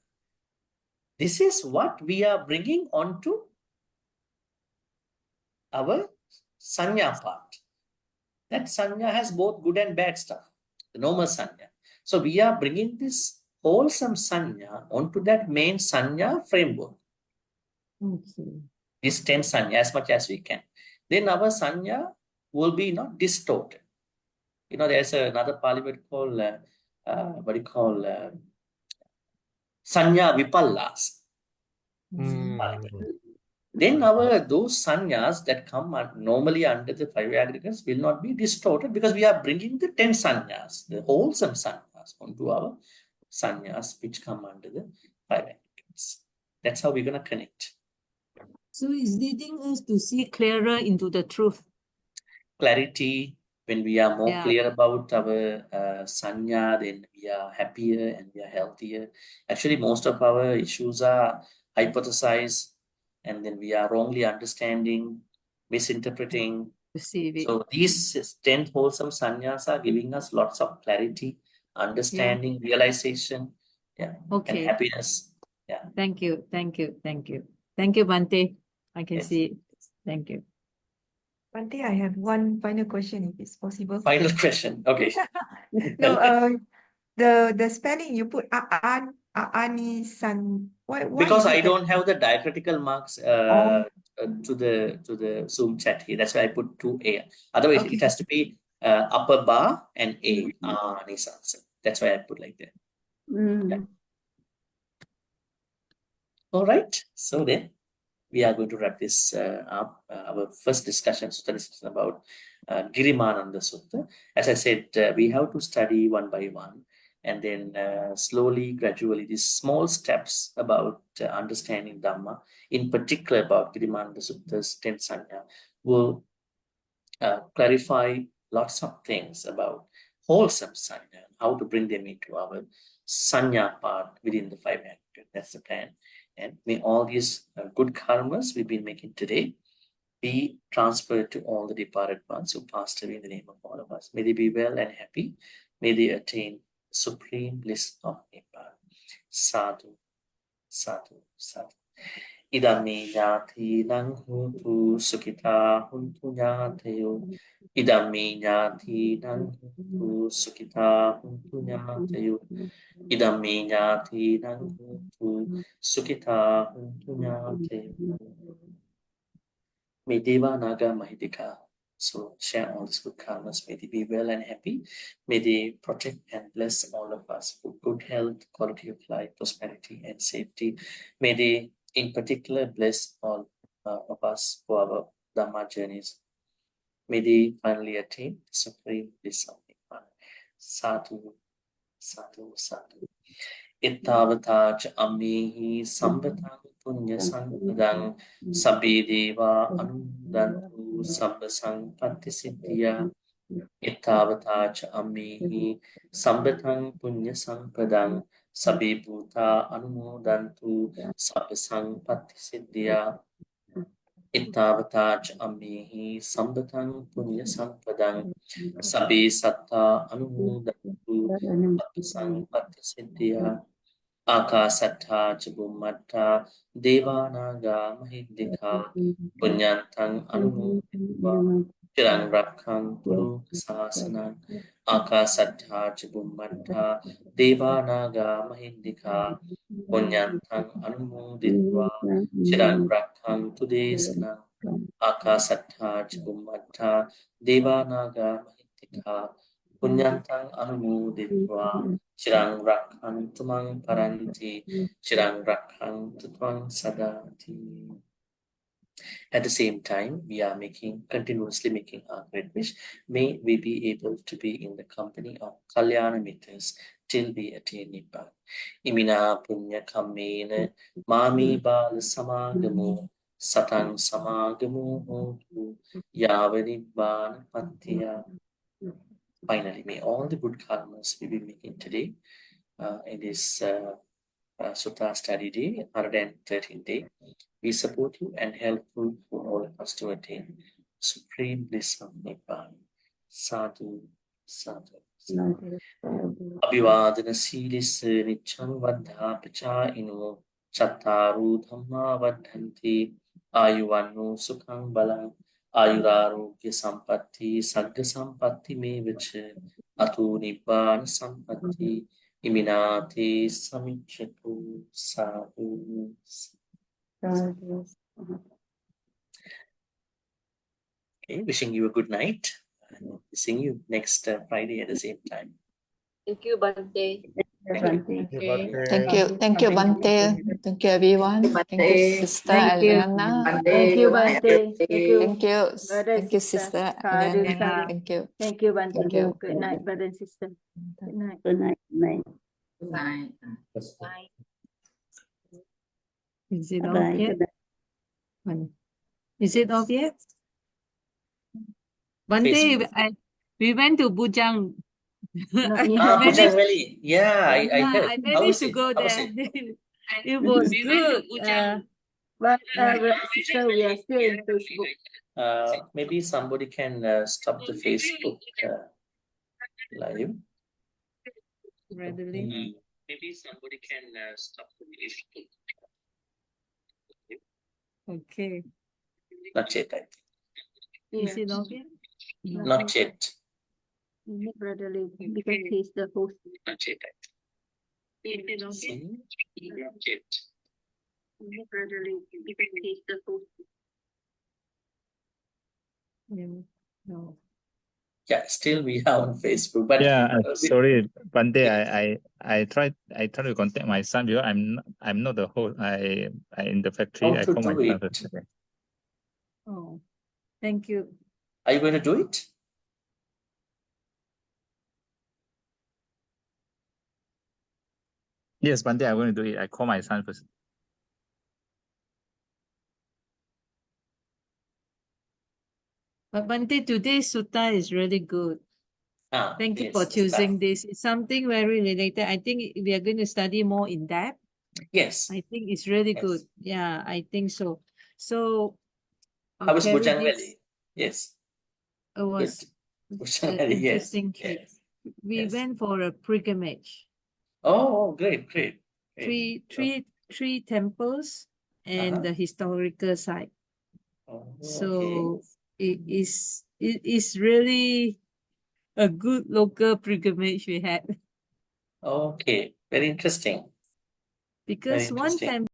This is what we are bringing onto our sanya part. That sanya has both good and bad stuff, the normal sanya. So we are bringing this wholesome sanya onto that main sanya framework. Okay. This 10 sanya as much as we can. Then our sanya will be not distorted. You know, there's another parliament called what do you call sanya vipallas. Then those sanyas that come normally under the 5 aggregates will not be distorted because we are bringing the 10 sanyas, the wholesome sanyas, onto our sanyas which come under the 5 aggregates. That's how we're going to connect. So it's leading us to see clearer into the truth. Clarity, when we are more Yeah. clear about our sanya, then we are happier and we are healthier. Actually, most of our issues are hypothesized, and then we are wrongly understanding, misinterpreting. Perceive it. So these 10 wholesome sanyas are giving us lots of clarity, understanding, realization, and Okay. happiness. Yeah. Thank you. Thank you. Thank you. Thank you, Bhante. I can Yes. see it. Thank you. Bhante, I have one final question, if it's possible. Final question. Okay. No, the spelling you put Aanisan. Why Because is I it don't have the diacritical marks to the Zoom chat here. That's why I put 2A. Otherwise, Okay. it has to be upper bar and A. Nisansan. That's why I put like that. Yeah. All right. So then we are going to wrap this up. Our first discussion, Sutta discussion about Girimānanda Sutta. As I said, we have to study one by one, and then slowly, gradually, these small steps about understanding Dhamma, in particular about Girimānanda Sutta's 10 sanya, will clarify lots of things about wholesome sanya, how to bring them into our sanya part within the 5 aggregates. That's the plan. And may all these good karmas we've been making today be transferred to all the departed ones who passed away in the name of all of us. May they be well and happy. May they attain supreme bliss of Nibbana. Sadhu, sadhu, sadhu. Idami nyati nang huntu sukita huntu nyateyo. Idami nyati nang huntu sukita huntu nyateyo. Idami nyati nang huntu sukita huntu nyateyo. May Deva Naga Mahidika so share all these good karmas. May they be well and happy. May they protect and bless all of us for good health, quality of life, prosperity, and safety. May they, in particular, bless all of us for our Dhamma journeys. May they finally attain the supreme bliss of Nibbana. Sadhu, sadhu, sadhu. Ittavata cha ammihi samvatang punya sampadang sabbe deva anudantu sabba sampatti siddhya. Ittavata cha ammihi samvatang punya sampadang sabbe bhuta anumodantu sabba sampatti siddhya. Ittavata cha ammihi samvatang punya sampadang sabbe satta anumodantu sabba sampatti siddhya. Akasattha Chibummatta Devanaga Mahindika Punyantang Anumoditva Chirang Rakkhanturu Sasanan Akasattha Chibummatta Devanaga Mahindika Punyantang Anumoditva Chirang Rakkhantu Desanan Akasattha Chibummatta Devanaga Mahindika Punyantang Anumoditva Chirang Rakkhantu Mang Paranti Chirang Rakkhantu Tvang Sadati. At the same time, we are continuously making our great wish. May we be able to be in the company of Kalyana Mittras, till we attain Nibbana. Imina punya kammena mami bala samagamo satang samagamo hotu yava Nibbana pattiya. Finally, may all the good karmas we be making today in this Sutta study day, 113th day, be supportive and helpful for all of us to attain supreme bliss of Nibbana. Sadhu, sadhu, sadhu. Abhivadana silis nicham vaddha pacha ino chattaru dhamma vaddhanti ayuvanno sukhang balang ayurarogya sampatti sagga sampatti me vacha ato nibbana sampatti iminati samicchatu sadhu. Okay, wishing you a good night and seeing you next Friday at the same time. Thank you, Bhante. Thank you. Thank you. Thank you, Bhante. Thank you, everyone. Thank you, Sister Thank you. Eliana. Thank you, Bhante. Thank you. Thank you. Brother, Thank you, sister. Sister Sadhu, Eliana. sadhu. Thank you. Thank you, Bhante. Thank you. Good night, brother and sister. Good night. Good night. Night. Is it off Bye. yet? Good night. Is it off yet? Bhante, Facebook. we went to Bujang. Not I yet. managed- Bujang Valley. Yeah, I yeah, heard. I How managed was to it? go How was there. it? It was good. But sister, we are still in Facebook. Maybe somebody can stop the Facebook live. Readily. Maybe somebody can stop the Facebook. Okay. Not yet, I think. Is it off yet? Not yet. Brother Lee, because he's the host. Not yet, I think. Is it off yet? See? Not yet. Brother Lee, because he's the host. No. Yeah, still we are on Facebook, but Yeah, sorry, Bhante. I tried to contact my son because I'm not the host. I in the factory. How I to call my do son it? first. Oh, thank you. Are you going to do it? Yes, Bhante, I'm going to do it. I call my son first. But Bhante, today's sutta is really good. Thank you Yes, for Sutta. choosing this. It's something very related. I think we are going to study more in depth. Yes. I think it's really Yes. good. Yeah, I think so. So How was carry Bujang this- Valley? Yes. It was Bujang an Valley, yes. interesting trip. Yes. We Yes. went for a pilgrimage. Oh, great. Three temples and Uh-huh. the historical site. Oh, So it is really a good local pilgrimage we had. okay. Very interesting. Because one interesting. time